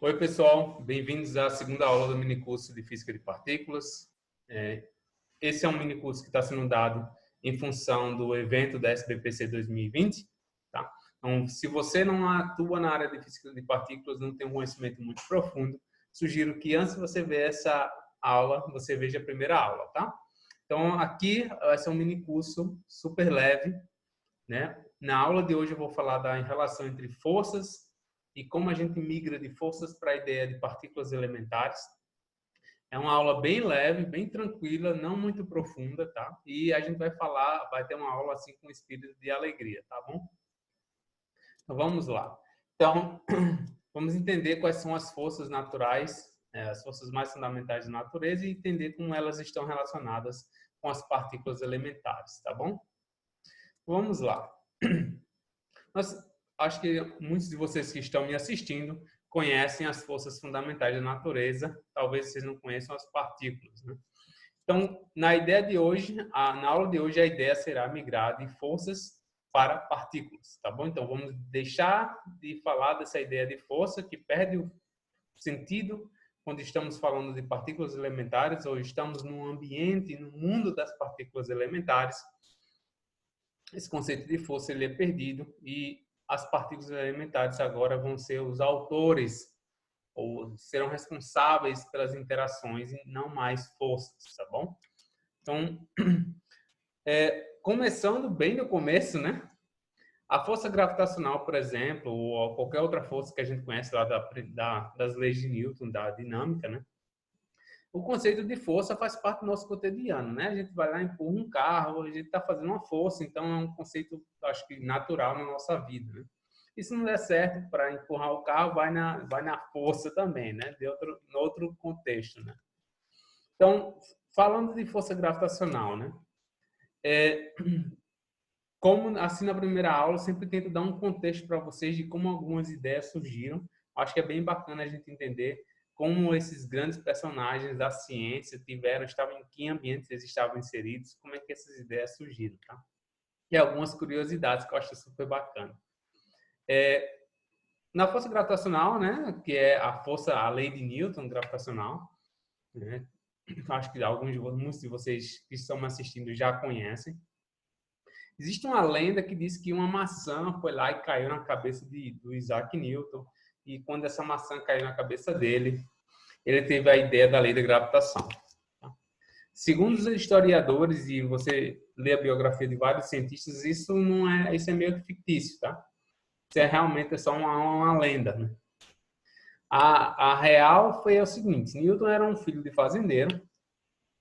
Oi, pessoal. Bem-vindos à segunda aula do minicurso de Física de Partículas. Esse é um minicurso que está sendo dado em função do evento da SBPC 2020. Tá? Então, se você não atua na área de Física de Partículas, não tem um conhecimento muito profundo, sugiro que antes de você ver essa aula, você veja a primeira aula. Tá? Então, aqui vai ser um minicurso super leve, né? Na aula de hoje eu vou falar da relação entre forças e como a gente migra de forças para a ideia de partículas elementares. É uma aula bem leve, bem tranquila, não muito profunda, tá? E a gente vai ter uma aula assim com espírito de alegria, tá bom? Então vamos lá. Então, vamos entender quais são as forças naturais, as forças mais fundamentais da natureza e entender como elas estão relacionadas com as partículas elementares, tá bom? Vamos lá. Mas acho que muitos de vocês que estão me assistindo conhecem as forças fundamentais da natureza. Talvez vocês não conheçam as partículas, né? Então, na ideia de hoje, na aula de hoje, a ideia será migrar de forças para partículas, tá bom? Então, vamos deixar de falar dessa ideia de força que perde o sentido quando estamos falando de partículas elementares ou estamos num ambiente, no mundo das partículas elementares. Esse conceito de força ele é perdido e as partículas elementares agora vão ser os autores ou serão responsáveis pelas interações e não mais forças, tá bom? Então, começando bem no começo, né? A força gravitacional, por exemplo, ou qualquer outra força que a gente conhece lá das leis de Newton, da dinâmica, né? O conceito de força faz parte do nosso cotidiano, né? A gente vai lá e empurra um carro, a gente está fazendo uma força, então é um conceito, acho que, natural na nossa vida, né? E se não der certo para empurrar o carro, vai na força também, né? No outro contexto, né? Então, falando de força gravitacional, né? Como assim na primeira aula, eu sempre tento dar um contexto para vocês de como algumas ideias surgiram. Acho que é bem bacana a gente entender como esses grandes personagens da ciência estavam em que ambientes eles estavam inseridos, como é que essas ideias surgiram, tá? E algumas curiosidades que eu acho super bacana. Na força gravitacional, né, que é a lei de Newton gravitacional, né? Acho que muitos de vocês que estão me assistindo já conhecem. Existe uma lenda que diz que uma maçã foi lá e caiu na cabeça do Isaac Newton, e quando essa maçã caiu na cabeça dele, ele teve a ideia da lei da gravitação. Segundo os historiadores, e você lê a biografia de vários cientistas, isso é meio que fictício, tá? Isso realmente só uma lenda, né? A real foi o seguinte: Newton era um filho de fazendeiro,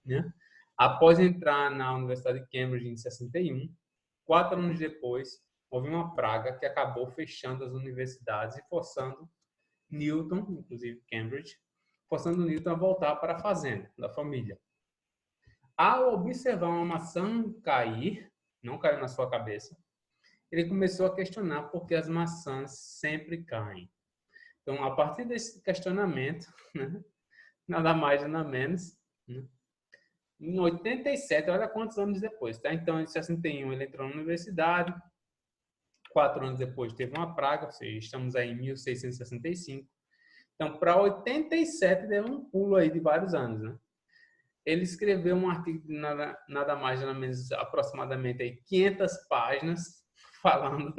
né? Após entrar na Universidade de Cambridge em 61, 4 anos depois, houve uma praga que acabou fechando as universidades e forçando Newton, inclusive Cambridge, forçando Newton a voltar para a fazenda da família. Ao observar uma maçã cair, não caiu na sua cabeça, ele começou a questionar por que as maçãs sempre caem. Então, a partir desse questionamento, né, nada mais, nada menos, né, em 87, olha quantos anos depois, tá? Então, em 61 ele entrou na universidade, 4 anos depois teve uma praga, ou seja, estamos aí em 1665. Então, para 87 deu um pulo aí de vários anos, né? Ele escreveu um artigo de nada mais, nada menos, aproximadamente aí 500 páginas, falando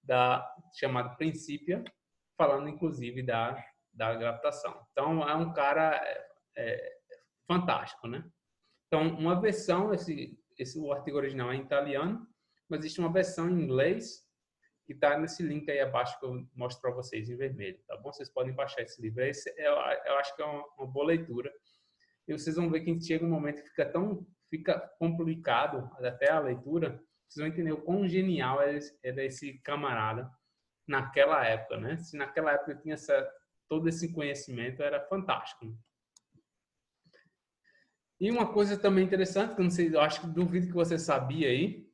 da chamada princípio, falando inclusive da gravitação. Então, é um cara fantástico, né? Então, uma versão, o artigo original é em italiano, mas existe uma versão em inglês que está nesse link aí abaixo que eu mostro para vocês em vermelho, tá bom? Vocês podem baixar esse livro. Eu acho que é uma boa leitura. E vocês vão ver que chega um momento que fica complicado até a leitura. Vocês vão entender o quão genial era esse camarada naquela época, né? Se naquela época tinha todo esse conhecimento, era fantástico. E uma coisa também interessante, que eu não sei, eu acho que duvido que você sabia aí,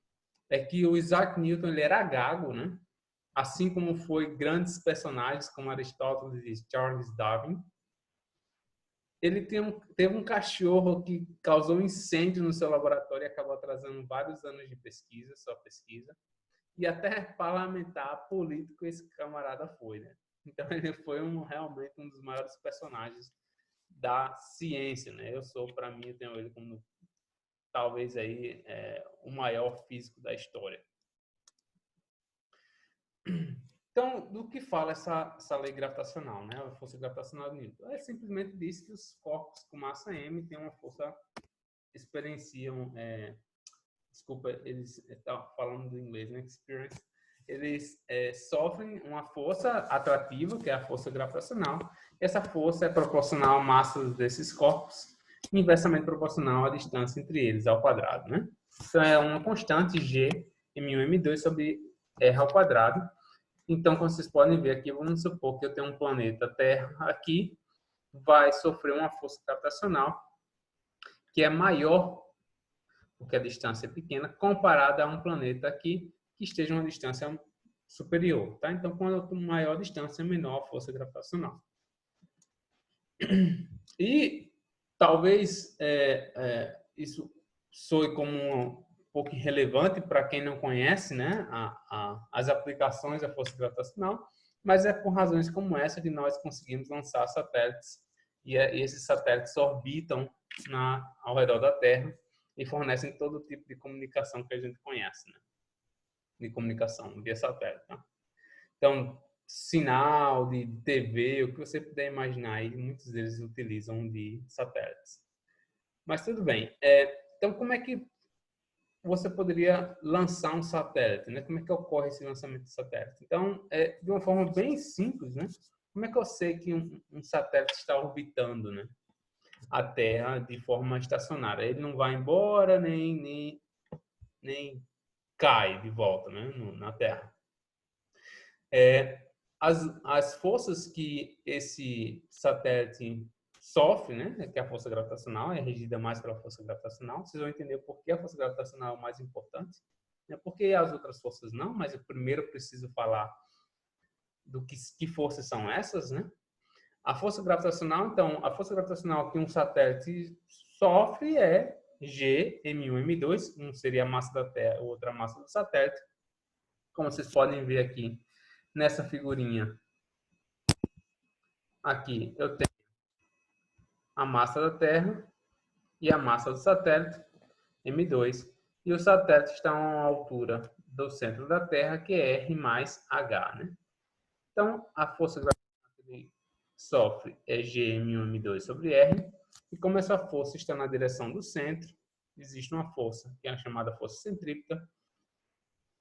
é que o Isaac Newton ele era gago, né? Assim como foi grandes personagens como Aristóteles e Charles Darwin. Ele teve um cachorro que causou incêndio no seu laboratório e acabou atrasando vários anos de pesquisa, sua pesquisa. E até parlamentar, político, esse camarada foi, né? Então ele foi realmente um dos maiores personagens da ciência, né? Para mim, eu tenho ele como talvez aí o maior físico da história. Então, do que fala essa lei gravitacional, né? A força gravitacional de Newton? Ela simplesmente diz que os corpos com massa m têm uma força, experienciam, desculpa, eles estão falando do inglês, né? Experience, eles sofrem uma força atrativa, que é a força gravitacional. Essa força é proporcional à massa desses corpos, inversamente proporcional à distância entre eles, ao quadrado, né? Então, é uma constante G, M1, M2 sobre R ao quadrado. Então, como vocês podem ver aqui, vamos supor que eu tenho um planeta Terra aqui, vai sofrer uma força gravitacional que é maior, porque a distância é pequena, comparada a um planeta aqui que esteja a uma distância superior. Tá? Então, quanto maior a distância, menor a força gravitacional. E talvez isso soe como um pouco irrelevante para quem não conhece, né, as aplicações da força gravitacional, mas é por razões como essa que nós conseguimos lançar satélites e esses satélites orbitam ao redor da Terra e fornecem todo tipo de comunicação que a gente conhece, né, de comunicação via satélite. Tá? Então, sinal de TV, o que você puder imaginar aí, muitos deles utilizam de satélites. Mas tudo bem. Então, como é que você poderia lançar um satélite, né? Como é que ocorre esse lançamento de satélite? Então, de uma forma bem simples, né? Como é que eu sei que um satélite está orbitando, né, a Terra de forma estacionária? Ele não vai embora, nem cai de volta, né, na Terra. As forças que esse satélite sofre, né, que é a força gravitacional, é regida mais pela força gravitacional. Vocês vão entender por que a força gravitacional é o mais importante, né, porque as outras forças não, mas eu primeiro preciso falar do que forças são essas, né? A força gravitacional, então, a força gravitacional que um satélite sofre é G, M1, M2, um seria a massa da Terra, outra a massa do satélite. Como vocês podem ver aqui nessa figurinha, aqui eu tenho a massa da Terra e a massa do satélite, M2, e o satélite está a uma altura do centro da Terra, que é R mais H. Né? Então, a força gravitacional que ele sofre é Gm1m2 sobre R, e como essa força está na direção do centro, existe uma força, que é a chamada força centrípeta.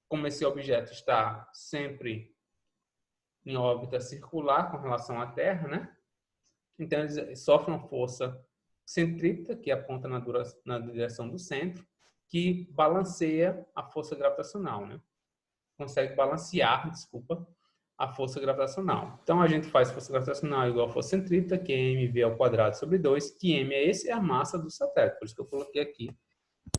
Como esse objeto está sempre em órbita circular com relação à Terra, né? Então, eles sofrem uma força centrípeta, que aponta na direção do centro, que balanceia a força gravitacional, né? Consegue balancear, desculpa, a força gravitacional. Então, a gente faz força gravitacional igual a força centrípeta, que é mv ao quadrado sobre 2, que m é a massa do satélite, por isso que eu coloquei aqui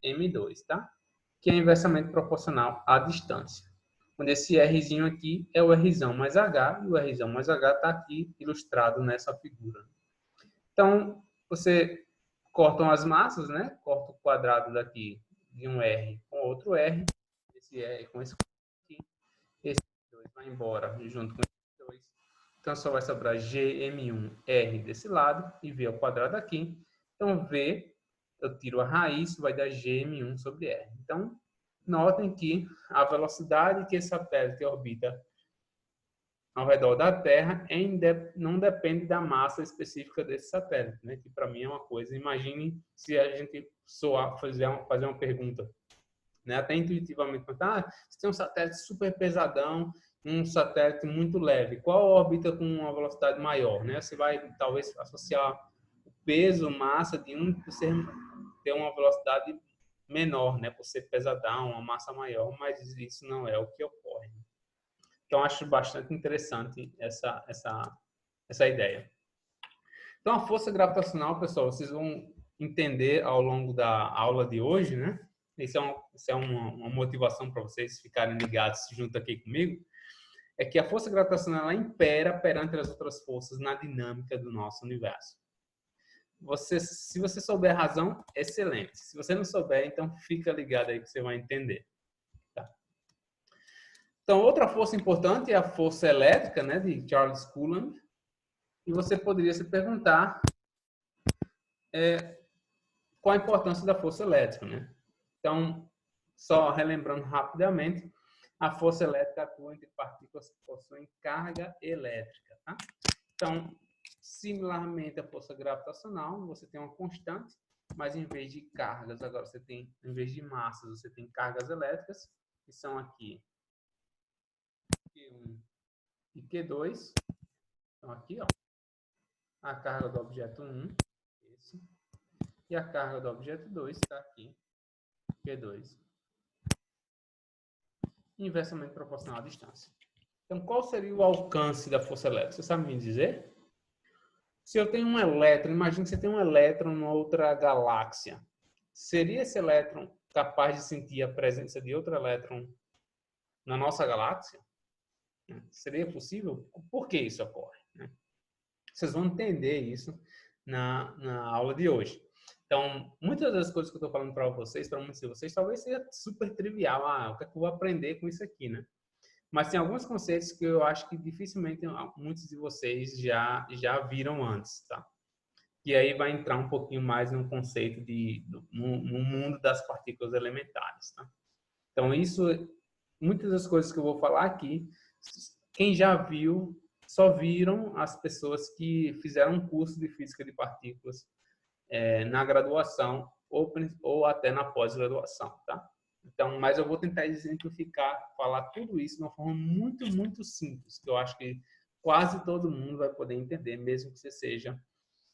m2, tá? Que é inversamente proporcional à distância. Onde esse Rzinho aqui é o Rzão mais H, e o Rzão mais H está aqui ilustrado nessa figura. Então, você corta as massas, né? Corta o quadrado daqui de um R com outro R, esse R com esse aqui, esse 2 vai embora junto com esse 2. Então, só vai sobrar Gm1R desse lado e V ao quadrado aqui. Então, V, eu tiro a raiz, vai dar Gm1 sobre R. Então, notem que a velocidade que esse satélite orbita ao redor da Terra não depende da massa específica desse satélite, né? Que para mim é uma coisa. Imagine se a gente fazer uma pergunta, né? Até intuitivamente, se tem um satélite super pesadão, um satélite muito leve, qual orbita com uma velocidade maior, né? Você vai talvez associar o peso, massa de um por ter uma velocidade menor, né? Por ser pesadão, uma massa maior, mas isso não é o que ocorre. Então, acho bastante interessante essa ideia. Então, a força gravitacional, pessoal, vocês vão entender ao longo da aula de hoje, né? Isso é uma motivação para vocês ficarem ligados junto aqui comigo, é que a força gravitacional ela impera perante as outras forças na dinâmica do nosso universo. Se você souber a razão, excelente. Se você não souber, então fica ligado aí que você vai entender. Tá? Então, outra força importante é a força elétrica, né, de Charles Coulomb. E você poderia se perguntar qual a importância da força elétrica, né? Então, só relembrando rapidamente, a força elétrica atua entre partículas que possuem carga elétrica, tá? Então, similarmente à força gravitacional, você tem uma constante, mas em vez de cargas, agora você tem, em vez de massas, você tem cargas elétricas, que são aqui Q1 e Q2. Então, aqui, ó, a carga do objeto 1, esse, e a carga do objeto 2 está aqui, Q2. Inversamente proporcional à distância. Então, qual seria o alcance da força elétrica? Você sabe me dizer? Se eu tenho um elétron, imagine que você tem um elétron em outra galáxia. Seria esse elétron capaz de sentir a presença de outro elétron na nossa galáxia? Seria possível? Por que isso ocorre? Vocês vão entender isso na aula de hoje. Então, muitas das coisas que eu estou falando para vocês, para muitos de vocês, talvez seja super trivial. O que é que eu vou aprender com isso aqui, né? Mas tem alguns conceitos que eu acho que dificilmente muitos de vocês já viram antes, tá? E aí vai entrar um pouquinho mais no conceito no mundo das partículas elementares, tá? Então, muitas das coisas que eu vou falar aqui, quem já viu, só viram as pessoas que fizeram um curso de física de partículas na graduação ou até na pós-graduação, tá? Então, mas eu vou tentar exemplificar, falar tudo isso de uma forma muito, muito simples, que eu acho que quase todo mundo vai poder entender, mesmo que você seja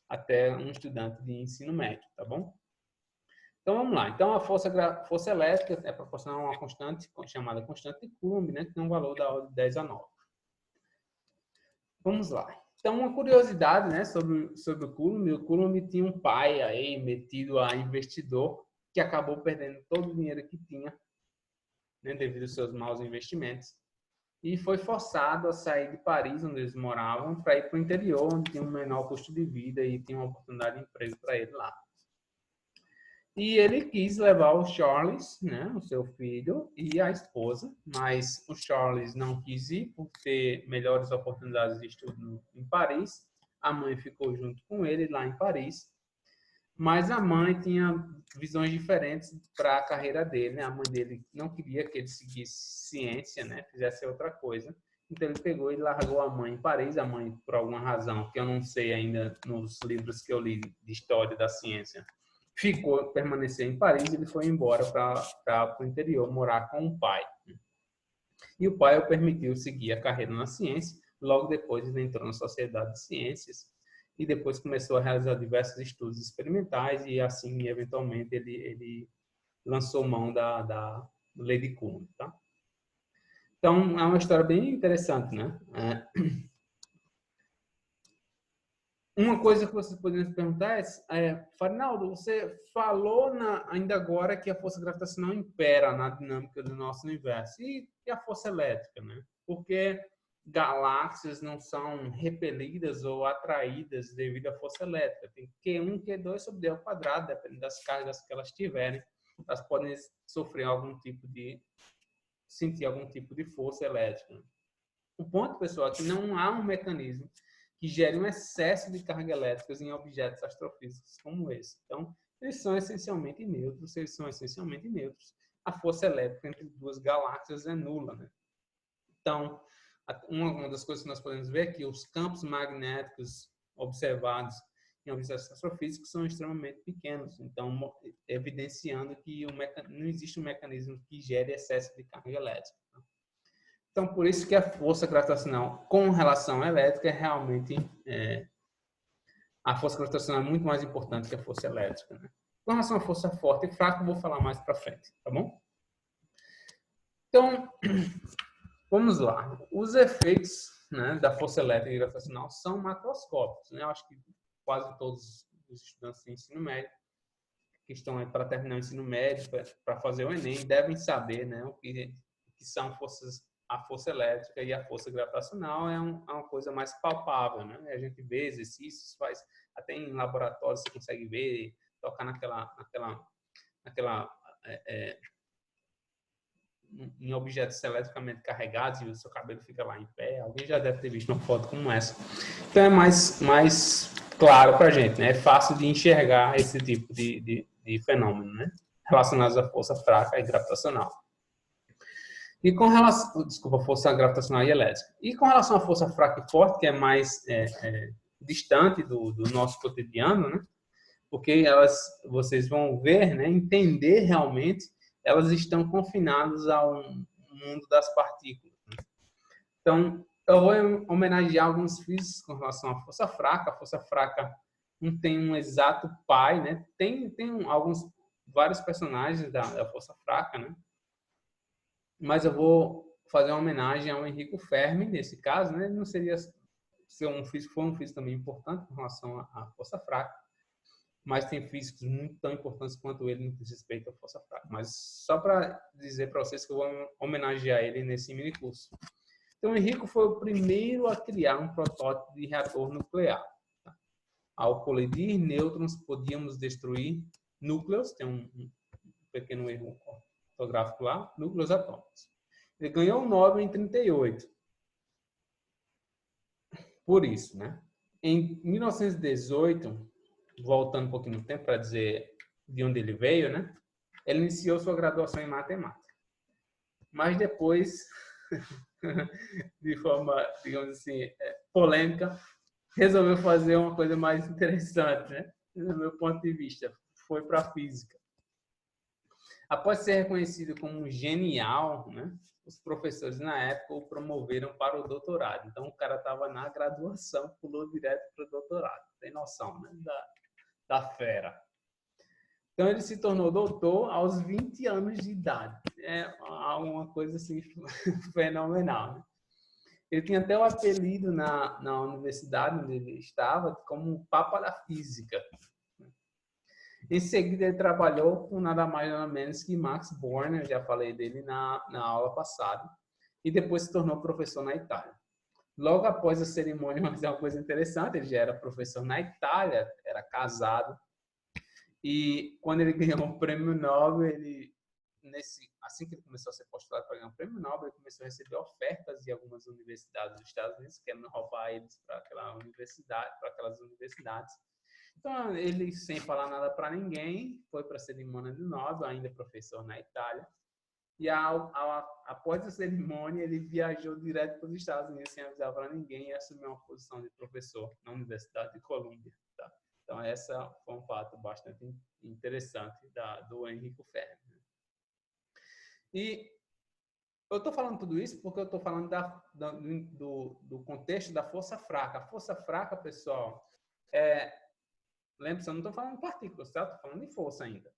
até um estudante de ensino médio, tá bom? Então, vamos lá. Então, a força elétrica é proporcional a uma constante chamada constante de Coulomb, né, que tem um valor da ordem de 10 a 9. Vamos lá. Então, uma curiosidade, né, sobre o Coulomb. O Coulomb tinha um pai aí metido a investidor que acabou perdendo todo o dinheiro que tinha, né, devido aos seus maus investimentos. E foi forçado a sair de Paris, onde eles moravam, para ir para o interior, onde tinha um menor custo de vida e tinha uma oportunidade de emprego para ele lá. E ele quis levar o Charles, né, o seu filho, e a esposa, mas o Charles não quis ir por ter melhores oportunidades de estudo em Paris. A mãe ficou junto com ele lá em Paris, mas a mãe tinha visões diferentes para a carreira dele, né? A mãe dele não queria que ele seguisse ciência, né, fizesse outra coisa. Então ele pegou e largou a mãe em Paris. A mãe, por alguma razão que eu não sei ainda nos livros que eu li de história da ciência, permaneceu em Paris. Ele foi embora para o interior morar com o pai. E o pai o permitiu seguir a carreira na ciência. Logo depois ele entrou na Sociedade de Ciências e depois começou a realizar diversos estudos experimentais e assim, eventualmente, ele lançou mão da lei de Coulomb, tá? Então, é uma história bem interessante, né? Uma coisa que vocês poderiam se perguntar Farinaldo, você falou ainda agora que a força gravitacional impera na dinâmica do nosso universo. E a força elétrica, né? Porque galáxias não são repelidas ou atraídas devido à força elétrica. Tem Q1, Q2 sobre D ao quadrado, dependendo das cargas que elas tiverem. Elas podem sentir algum tipo de força elétrica. O ponto, pessoal, é que não há um mecanismo que gere um excesso de carga elétrica em objetos astrofísicos como esse. Então, eles são essencialmente neutros. A força elétrica entre duas galáxias é nula, né? Então, uma das coisas que nós podemos ver é que os campos magnéticos observados em objetos astrofísicos são extremamente pequenos, então evidenciando que não existe um mecanismo que gere excesso de carga elétrica. Então, por isso que a força gravitacional com relação à elétrica a força gravitacional é muito mais importante que a força elétrica, né? Com relação à força forte e fraca, eu vou falar mais para frente, tá bom? Então, vamos lá. Os efeitos, né, da força elétrica e gravitacional são macroscópicos, né? Eu acho que quase todos os estudantes de ensino médio que estão aí para terminar o ensino médio, para fazer o Enem, devem saber, né, o que são a força elétrica e a força gravitacional. É uma coisa mais palpável, né? A gente vê exercícios, faz até em laboratório você consegue ver, tocar naquela em objetos eletricamente carregados e o seu cabelo fica lá em pé. Alguém já deve ter visto uma foto como essa. Então é mais claro para a gente, né? É fácil de enxergar esse tipo de fenômeno, né? Relacionados à força fraca e gravitacional. E com relação, desculpa, força gravitacional e elétrica. E com relação à força fraca e forte, que é mais distante do nosso cotidiano, né? Porque elas, vocês vão ver, né? Entender realmente, elas estão confinadas ao mundo das partículas. Né? Então, eu vou homenagear alguns físicos com relação à força fraca. A força fraca não tem um exato pai, né? Tem vários personagens da força fraca, né? Mas eu vou fazer uma homenagem ao Enrico Fermi, nesse caso, né? Ele não seria ser um físico, foi um físico também importante com relação à força fraca, mas tem físicos muito tão importantes quanto ele no que diz respeito à força fraca. Mas só para dizer para vocês que eu vou homenagear ele nesse mini curso. Então, o Enrico foi o primeiro a criar um protótipo de reator nuclear. Tá? Ao colidir nêutrons, podíamos destruir núcleos, tem um pequeno erro ortográfico lá, núcleos atômicos. Ele ganhou o Nobel em 38. Por isso, né? Em 1918, voltando um pouquinho no tempo para dizer de onde ele veio, né? Ele iniciou sua graduação em matemática. Mas depois, de forma, digamos assim, polêmica, resolveu fazer uma coisa mais interessante, né? Do meu ponto de vista, foi para a física. Após ser reconhecido como um genial, né? Os professores na época o promoveram para o doutorado. Então o cara estava na graduação, pulou direto para o doutorado. Tem noção, né? Da fera. Então ele se tornou doutor aos 20 anos de idade. É uma coisa assim fenomenal, né? Ele tinha até o apelido na universidade onde ele estava como o Papa da Física. Em seguida, ele trabalhou com nada mais nada menos que Max Born, eu já falei dele na aula passada, e depois se tornou professor na Itália. Logo após a cerimônia, mas é uma coisa interessante, ele já era professor na Itália, era casado, e quando ele ganhou um prêmio Nobel, assim que ele começou a ser postulado para ganhar um prêmio Nobel, ele começou a receber ofertas de algumas universidades dos Estados Unidos, querendo roubar eles para aquelas universidades. Então, ele, sem falar nada para ninguém, foi para a cerimônia do Nobel, ainda professor na Itália. E após a cerimônia, ele viajou direto para os Estados Unidos sem avisar para ninguém e assumiu uma posição de professor na Universidade de Colômbia. Tá? Então, essa foi um fato bastante interessante do Enrico Fermi. E eu estou falando tudo isso porque eu estou falando do contexto da força fraca. A força fraca, pessoal, lembre-se, eu não estou falando de partículas, tá? Estou falando de força ainda.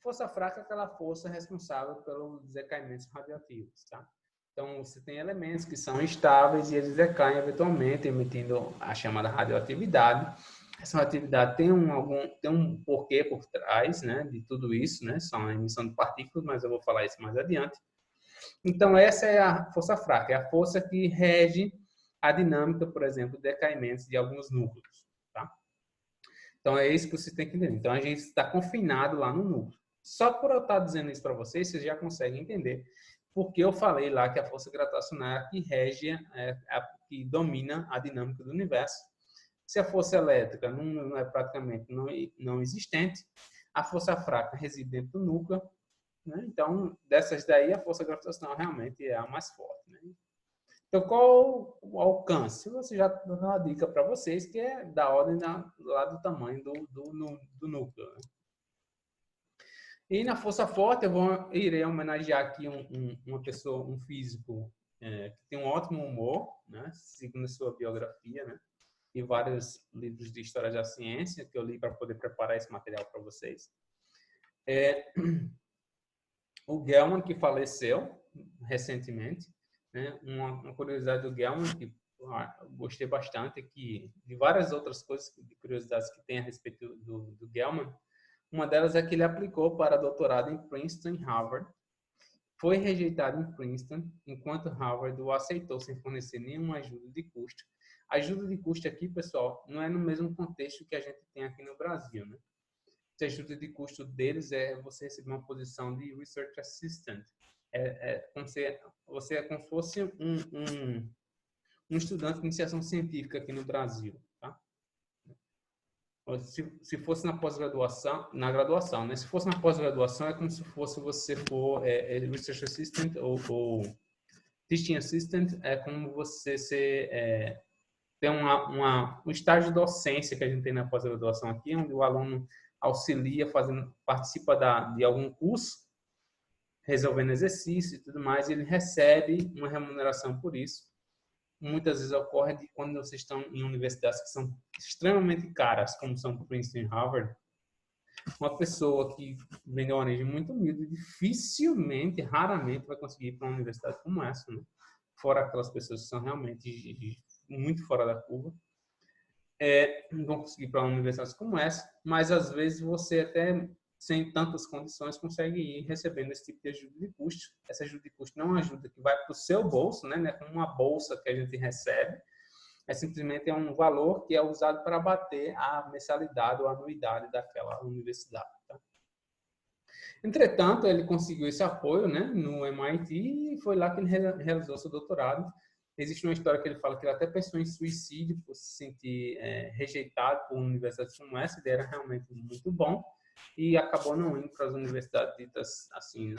Força fraca é aquela força responsável pelos decaimentos radioativos, tá? Então, você tem elementos que são estáveis e eles decaem eventualmente, emitindo a chamada radioatividade. Essa radioatividade tem um porquê por trás, né, de tudo isso, né? São a emissão de partículas, mas eu vou falar isso mais adiante. Então, essa é a força fraca, é a força que rege a dinâmica, por exemplo, de decaimentos de alguns núcleos, tá? Então, é isso que você tem que entender. Então, a gente está confinado lá no núcleo. Só por eu estar dizendo isso para vocês, vocês já conseguem entender porque eu falei lá que a força gravitacional é a que rege, que domina a dinâmica do universo. Se a força elétrica não é praticamente não existente, a força fraca reside dentro do núcleo, né? Então, dessas daí, a força gravitacional realmente é a mais forte, né? Então, qual o alcance? Você já deu uma dica para vocês, que é da ordem lá do tamanho do núcleo, né? E na força forte, irei homenagear aqui uma pessoa, um físico que tem um ótimo humor, né? Segundo a sua biografia, né? E vários livros de história da ciência que eu li para poder preparar esse material para vocês. O Gell-Mann, que faleceu recentemente, né? Uma curiosidade do Gell-Mann que eu gostei bastante, que de várias outras coisas, de curiosidades que tem a respeito do Gell-Mann, uma delas é que ele aplicou para doutorado em Princeton e Harvard, foi rejeitado em Princeton, enquanto Harvard o aceitou sem fornecer nenhuma ajuda de custo. A ajuda de custo aqui, pessoal, não é no mesmo contexto que a gente tem aqui no Brasil, né? A ajuda de custo deles é você receber uma posição de Research Assistant. como se você é como se fosse um estudante de iniciação científica aqui no Brasil, tá? Se fosse na pós-graduação, na graduação, né? Se fosse na pós-graduação, é como se fosse você for Research Assistant ou Teaching Assistant, é como você tem um estágio de docência que a gente tem na pós-graduação aqui, onde o aluno auxilia, participa de algum curso, resolvendo exercício e tudo mais, e ele recebe uma remuneração por isso. Muitas vezes ocorre quando vocês estão em universidades que são extremamente caras, como são Princeton e Harvard. Uma pessoa que vem de uma origem muito humilde, dificilmente, raramente vai conseguir ir para uma universidade como essa, né? Fora aquelas pessoas que são realmente muito fora da curva. Não vão conseguir ir para universidades como essa, mas às vezes você até sem tantas condições consegue ir recebendo esse tipo de ajuda de custo. Essa ajuda de custo não é uma ajuda que vai para o seu bolso, né? Não é como uma bolsa que a gente recebe, simplesmente um valor que é usado para bater a mensalidade ou a anuidade daquela universidade. Tá? Entretanto, ele conseguiu esse apoio, né, no MIT e foi lá que ele realizou seu doutorado. Existe uma história que ele fala que ele até pensou em suicídio por se sentir rejeitado por universidades como essa. Ele era realmente muito bom e acabou não indo para as universidades ditas assim,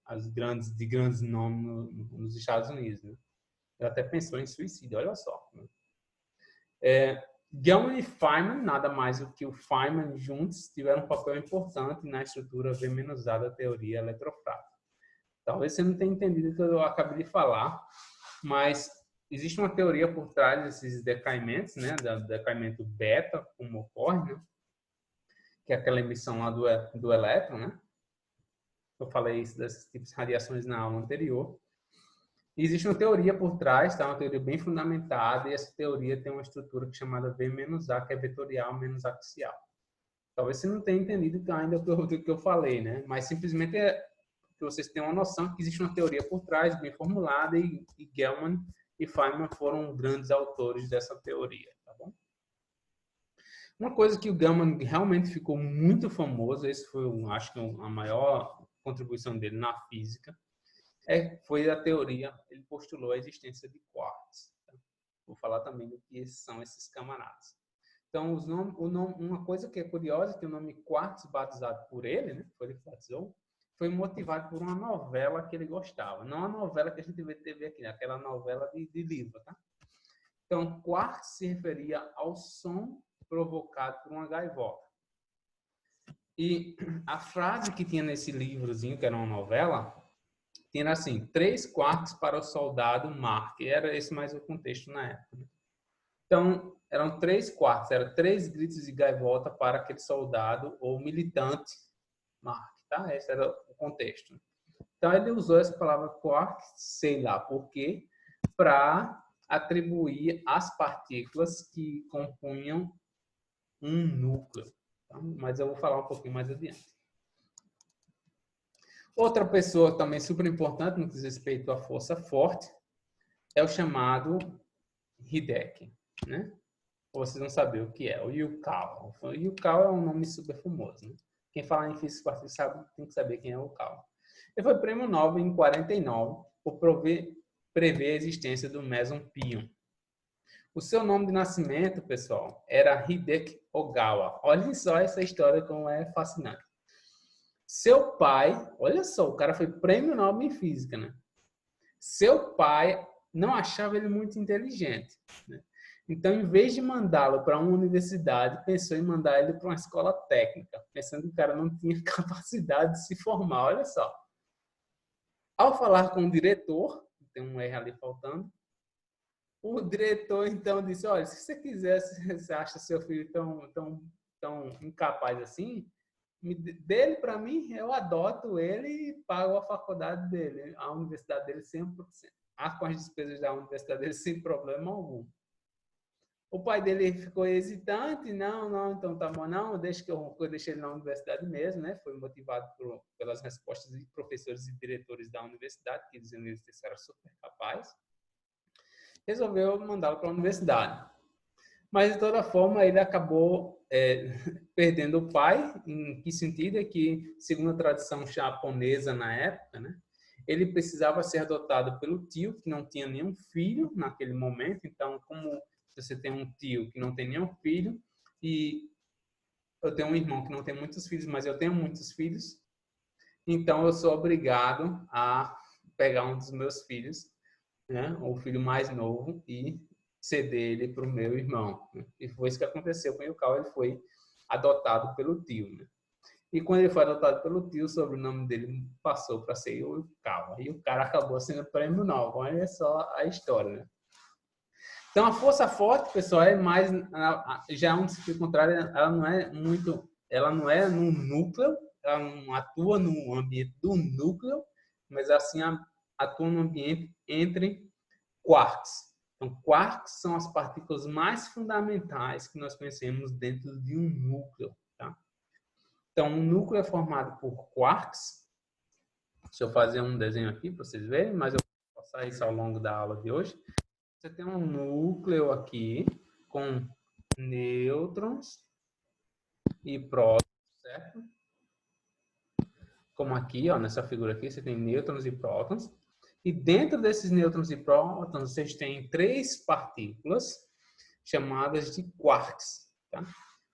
as grandes, de grandes nomes nos Estados Unidos. Né? Ele até pensou em suicídio, olha só. Né? Gell-Mann e Feynman, nada mais do que o Feynman juntos, tiveram um papel importante na estrutura V-A da teoria eletrofrágil. Talvez você não tenha entendido o que eu acabei de falar, mas existe uma teoria por trás desses decaimentos, né, do decaimento beta, como ocorre, né, que é aquela emissão lá do elétron, né? Eu falei isso desses tipos de radiações na aula anterior. E existe uma teoria por trás, tá? Uma teoria bem fundamentada, e essa teoria tem uma estrutura chamada V-A, que é vetorial menos axial. Talvez você não tenha entendido ainda do que eu falei, né? Mas simplesmente que vocês tenham uma noção que existe uma teoria por trás, bem formulada, e Gell-Mann e Feynman foram grandes autores dessa teoria, tá bom? Uma coisa que o Gell-Mann realmente ficou muito famoso, esse foi, acho que a maior contribuição dele na física, foi a teoria, ele postulou a existência de quarks. Tá? Vou falar também do que são esses camaradas. Então, uma coisa que é curiosa, que o nome quarks, batizado por ele, né, foi ele que batizou, foi motivado por uma novela que ele gostava. Não a novela que a gente vê TV aqui, aquela novela de livro. Tá? Então, quarks se referia ao som provocado por uma gaivota. E a frase que tinha nesse livrozinho, que era uma novela, tinha assim, 3 quarks para o soldado Mark. Era esse mais o contexto na época. Então, eram 3 quarks, eram 3 gritos de gaivota para aquele soldado ou militante Mark. Tá? Esse era o contexto. Então, ele usou essa palavra quark, sei lá por quê, para atribuir as partículas que compunham um núcleo. Tá? Mas eu vou falar um pouquinho mais adiante. Outra pessoa também super importante no que diz respeito à força forte é o chamado Hideki, né? Vocês vão saber o que é, o Yukawa. O Yukawa é um nome super famoso, né? Quem fala em física quântica tem que saber quem é o Yukawa. Ele foi prêmio Nobel em 49 por prever a existência do meson pion. O seu nome de nascimento, pessoal, era Hideki Ogawa. Olhem só essa história como é fascinante. Seu pai, olha só, o cara foi prêmio Nobel em física, né? Seu pai não achava ele muito inteligente, né? Então, em vez de mandá-lo para uma universidade, pensou em mandar ele para uma escola técnica, pensando que o cara não tinha capacidade de se formar, olha só. Ao falar com o diretor, tem um R ali faltando, o diretor então disse, olha, se você quiser, se você acha seu filho tão incapaz assim, dele para mim, eu adoto ele e pago a faculdade dele, a universidade dele 100%. Com as despesas da universidade dele sem problema algum. O pai dele ficou hesitante, não, então tá bom, não, deixa que eu deixei ele na universidade mesmo, né? Foi motivado pelas respostas de professores e diretores da universidade, que diziam que ele era super capaz. Resolveu mandá-lo para a universidade. Mas, de toda forma, ele acabou perdendo o pai. Em que sentido? É que, segundo a tradição japonesa na época, né, ele precisava ser adotado pelo tio, que não tinha nenhum filho naquele momento. Então, como você tem um tio que não tem nenhum filho, e eu tenho um irmão que não tem muitos filhos, mas eu tenho muitos filhos, então eu sou obrigado a pegar um dos meus filhos, né, o filho mais novo, e ceder ele para o meu irmão. Né? E foi isso que aconteceu com o Yukawa, ele foi adotado pelo tio. Né? E quando ele foi adotado pelo tio, o sobrenome dele passou para ser Yukawa. E o cara acabou sendo prêmio Nobel. Olha só a história, né? Então, a força forte, pessoal, é mais... Já é um sentido contrário, ela não é muito... Ela não é no núcleo, ela não atua no ambiente do núcleo, mas assim atua no ambiente entre quarks. Então, quarks são as partículas mais fundamentais que nós conhecemos dentro de um núcleo. Tá? Então, um núcleo é formado por quarks. Deixa eu fazer um desenho aqui para vocês verem, mas eu vou passar isso ao longo da aula de hoje. Você tem um núcleo aqui com nêutrons e prótons, certo? Como aqui, ó, nessa figura aqui, você tem nêutrons e prótons. E dentro desses nêutrons e prótons, vocês têm três partículas chamadas de quarks. Tá?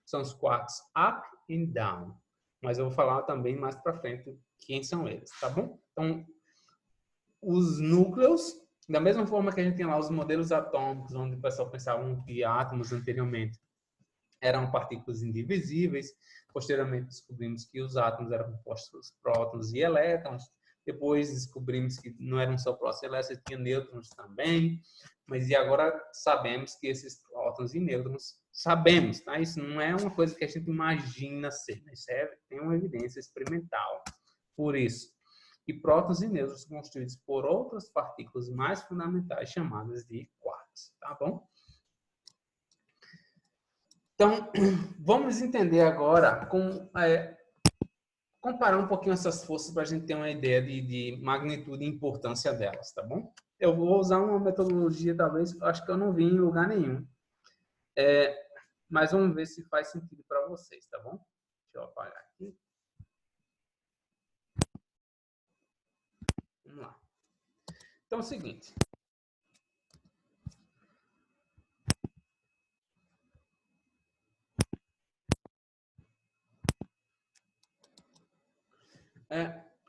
São os quarks up e down. Mas eu vou falar também mais para frente quem são eles, tá bom? Então, os núcleos, da mesma forma que a gente tem lá os modelos atômicos, onde o pessoal pensava que átomos anteriormente eram partículas indivisíveis. Posteriormente, descobrimos que os átomos eram compostos por prótons e elétrons. Depois, descobrimos que não eram só prótons e elétrons, tinha nêutrons também. Mas e agora sabemos que esses prótons e nêutrons, sabemos, tá? Isso não é uma coisa que a gente imagina ser. Isso tem uma evidência experimental por isso. E prótons e nêutrons são constituídos por outras partículas mais fundamentais chamadas de quarks, tá bom? Então, vamos entender agora comparar um pouquinho essas forças para a gente ter uma ideia de magnitude e importância delas, tá bom? Eu vou usar uma metodologia, talvez, acho que eu não vi em lugar nenhum. Mas vamos ver se faz sentido para vocês, tá bom? Deixa eu apagar aqui. Vamos lá. Então é o seguinte.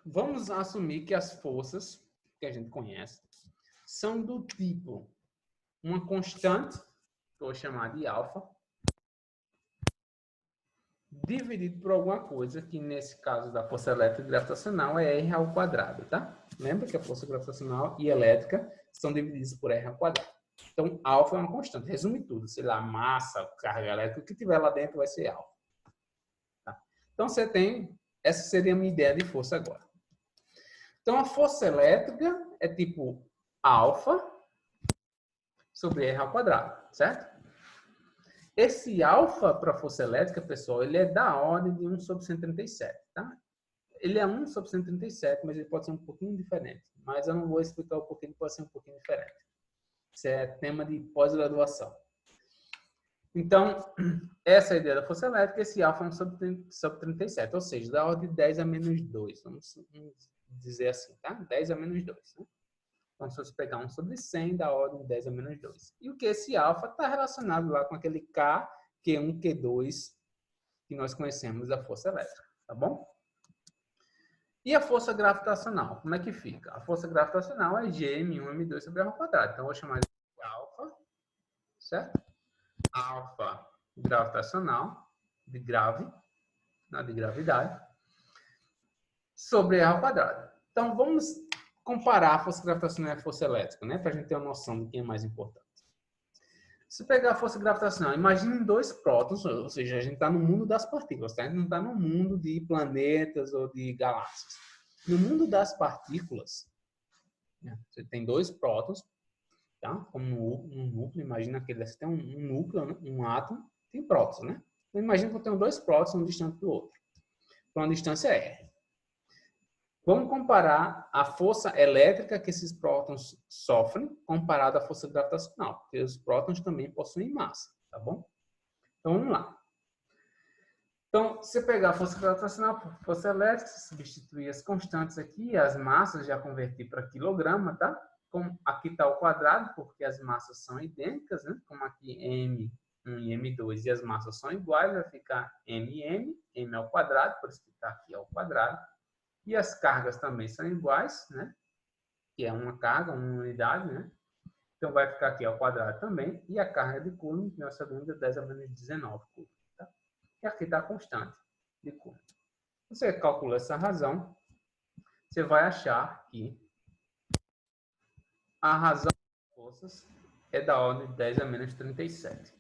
Vamos assumir que as forças que a gente conhece são do tipo uma constante, que eu vou chamar de alfa, dividido por alguma coisa, que nesse caso da força elétrica e gravitacional é R ao quadrado, tá? Lembra que a força gravitacional e elétrica são divididas por R ao quadrado. Então, alfa é uma constante, resume tudo, sei lá, massa, carga elétrica, o que tiver lá dentro vai ser alfa. Tá? Então, você tem, essa seria a minha ideia de força agora. Então, a força elétrica é tipo alfa sobre R ao quadrado, certo? Esse alfa para a força elétrica, pessoal, ele é da ordem de 1 sobre 137, tá? Ele é 1 sobre 137, mas ele pode ser um pouquinho diferente. Mas eu não vou explicar o porquê ele pode ser um pouquinho diferente. Isso é tema de pós-graduação. Então, essa é a ideia da força elétrica, esse alfa é 1 sobre 37, ou seja, da ordem de 10 a menos 2. Vamos dizer assim, tá? 10 a menos 2, né? Então, se você pegar 1 sobre 100, dá ordem de 10 a menos 2. E o que esse alfa está relacionado lá com aquele K, Q1, Q2, que nós conhecemos da força elétrica, tá bom? E a força gravitacional, como é que fica? A força gravitacional é G, M1, M2 sobre R ao quadrado. Então, eu vou chamar de alfa, certo? Alfa gravitacional, de grave, de gravidade, sobre R ao quadrado. Então, vamos comparar a força gravitacional e a força elétrica, né? Para a gente ter uma noção de quem é mais importante. Se pegar a força gravitacional, imagine dois prótons, ou seja, a gente está no mundo das partículas, tá? A gente não está no mundo de planetas ou de galáxias. No mundo das partículas, né? Você tem dois prótons, tá? Como um núcleo, imagina que você tem um núcleo, né? Um átomo, tem prótons, né? Então, imagina que eu tenho dois prótons, um distante do outro. Então, a distância é R. Vamos comparar a força elétrica que esses prótons sofrem comparada à força gravitacional, porque os prótons também possuem massa. tá bom? Então, vamos lá. Então, você pegar a força gravitacional por força elétrica, substituir as constantes aqui, as massas já convertir para quilograma, tá? Como aqui está o quadrado, porque as massas são idênticas, né? Como aqui M1 e M2 e as massas são iguais, vai ficar M ao quadrado, por isso que está aqui ao quadrado. E as cargas também são iguais, né? Que é uma carga, uma unidade, né? Então, vai ficar aqui ao quadrado também. E a carga de Coulomb, que nós sabemos, é 10 a menos 19 Coulomb. Tá? E aqui está a constante de Coulomb. Você calcula essa razão, você vai achar que a razão das forças é da ordem de 10 a menos 37.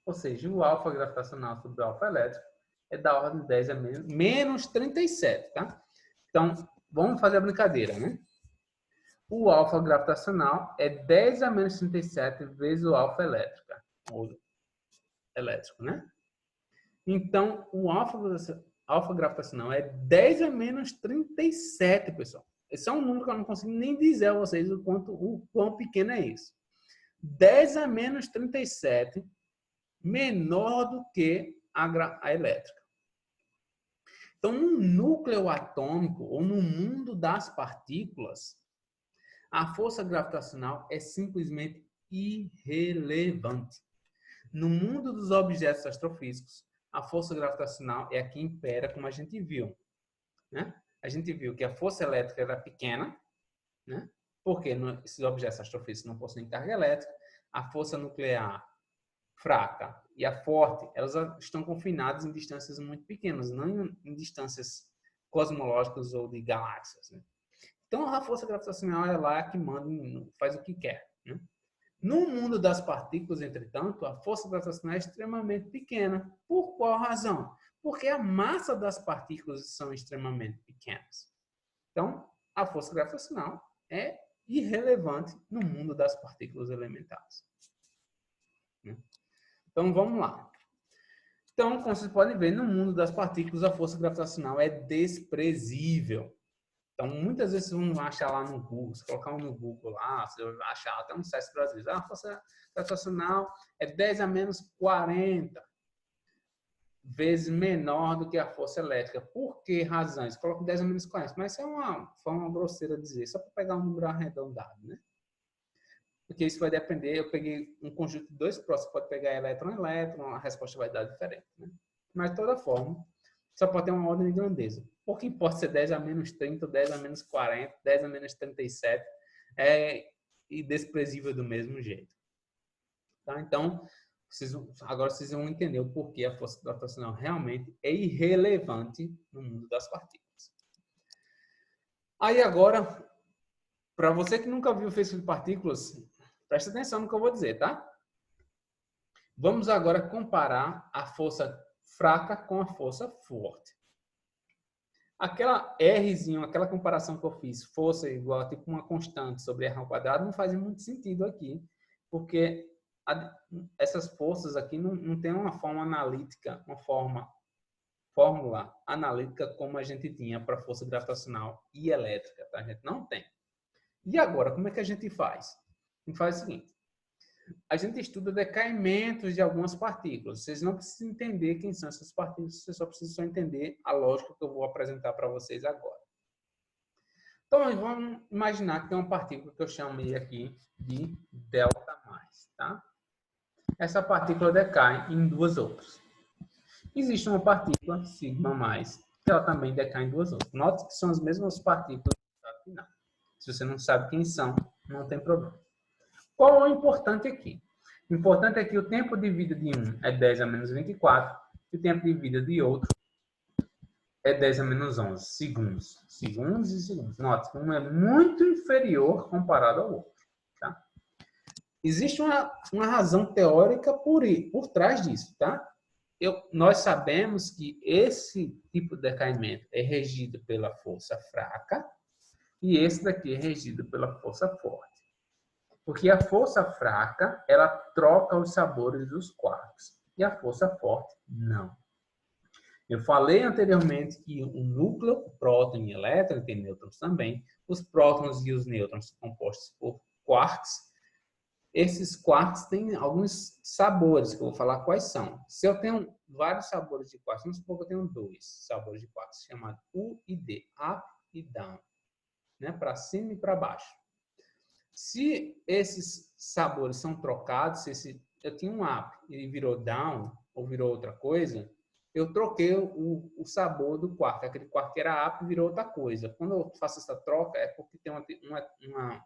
Ou seja, o alfa gravitacional sobre o alfa elétrico é da ordem de 10 a menos 37. Tá? Então, vamos fazer a brincadeira, né? O alfa gravitacional é 10 a menos 37 vezes o alfa elétrico, né? Então, o alfa gravitacional é 10 a menos 37, pessoal. Esse é um número que eu não consigo nem dizer a vocês o quão pequeno é isso. 10 a menos 37 menor do que a elétrica. Então, no núcleo atômico ou no mundo das partículas, a força gravitacional é simplesmente irrelevante. No mundo dos objetos astrofísicos, a força gravitacional é a que impera, como a gente viu. Né? A gente viu que a força elétrica era pequena, né? Porque esses objetos astrofísicos não possuem carga elétrica. A força nuclear fraca e a forte, elas estão confinadas em distâncias muito pequenas, não em distâncias cosmológicas ou de galáxias. Né? Então, a força gravitacional é lá que manda, faz o que quer. Né? No mundo das partículas, entretanto, a força gravitacional é extremamente pequena. Por qual razão? Porque a massa das partículas são extremamente pequenas. Então, a força gravitacional é irrelevante no mundo das partículas elementares. Então, vamos lá. Então, como vocês podem ver, no mundo das partículas, a força gravitacional é desprezível. Então, muitas vezes vocês vão achar lá no Google, se colocar no Google lá, você vai achar até um site brasileiro. A força gravitacional é 10 a menos 40 vezes menor do que a força elétrica. Por que razões? Coloca 10 a menos 40, mas isso é uma forma grosseira de dizer, só para pegar um número arredondado, né? Porque isso vai depender, eu peguei um conjunto de dois próximos, pode pegar elétron, a resposta vai dar diferente, né? Mas, de toda forma, só pode ter uma ordem de grandeza. Por que pode ser 10 a menos 30, 10 a menos 40, 10 a menos 37, é desprezível do mesmo jeito. Tá? Então, agora vocês vão entender o porquê a força gravitacional realmente é irrelevante no mundo das partículas. Aí agora, para você que nunca viu física de partículas, presta atenção no que eu vou dizer, tá? Vamos agora comparar a força fraca com a força forte. Aquela Rzinho, aquela comparação que eu fiz, força igual a tipo uma constante sobre R ao quadrado, não faz muito sentido aqui, porque essas forças aqui não tem uma forma analítica, uma fórmula analítica como a gente tinha para força gravitacional e elétrica, tá? A gente não tem. E agora, como é que a gente faz? A gente faz o seguinte, a gente estuda decaimentos de algumas partículas. Vocês não precisam entender quem são essas partículas, vocês só precisam entender a lógica que eu vou apresentar para vocês agora. Então, vamos imaginar que tem uma partícula que eu chamei aqui de delta+, tá? Essa partícula decai em duas outras. Existe uma partícula, sigma+, que ela também decai em duas outras. Note que são as mesmas partículas aqui, não. Se você não sabe quem são, não tem problema. Qual é o importante aqui? O importante é que o tempo de vida de um é 10 a menos 24 e o tempo de vida de outro é 10 a menos 11 segundos. Segundos e segundos. Note que um é muito inferior comparado ao outro. Tá? Existe uma razão teórica por trás disso. Tá? Nós sabemos que esse tipo de decaimento é regido pela força fraca e esse daqui é regido pela força forte. Porque a força fraca, ela troca os sabores dos quarks. E a força forte, não. Eu falei anteriormente que o núcleo, próton e elétron, tem nêutrons também. Os prótons e os nêutrons são compostos por quarks. esses quarks têm alguns sabores, que eu vou falar quais são. Se eu tenho vários sabores de quarks, vamos supor que eu tenho 2 sabores de quarks, chamados U e D, up e down, né? Para cima e para baixo. Se esses sabores são trocados, eu tinha um up e virou down, ou virou outra coisa, eu troquei o sabor do quark. Aquele quark que era up virou outra coisa. Quando eu faço essa troca, é porque tem uma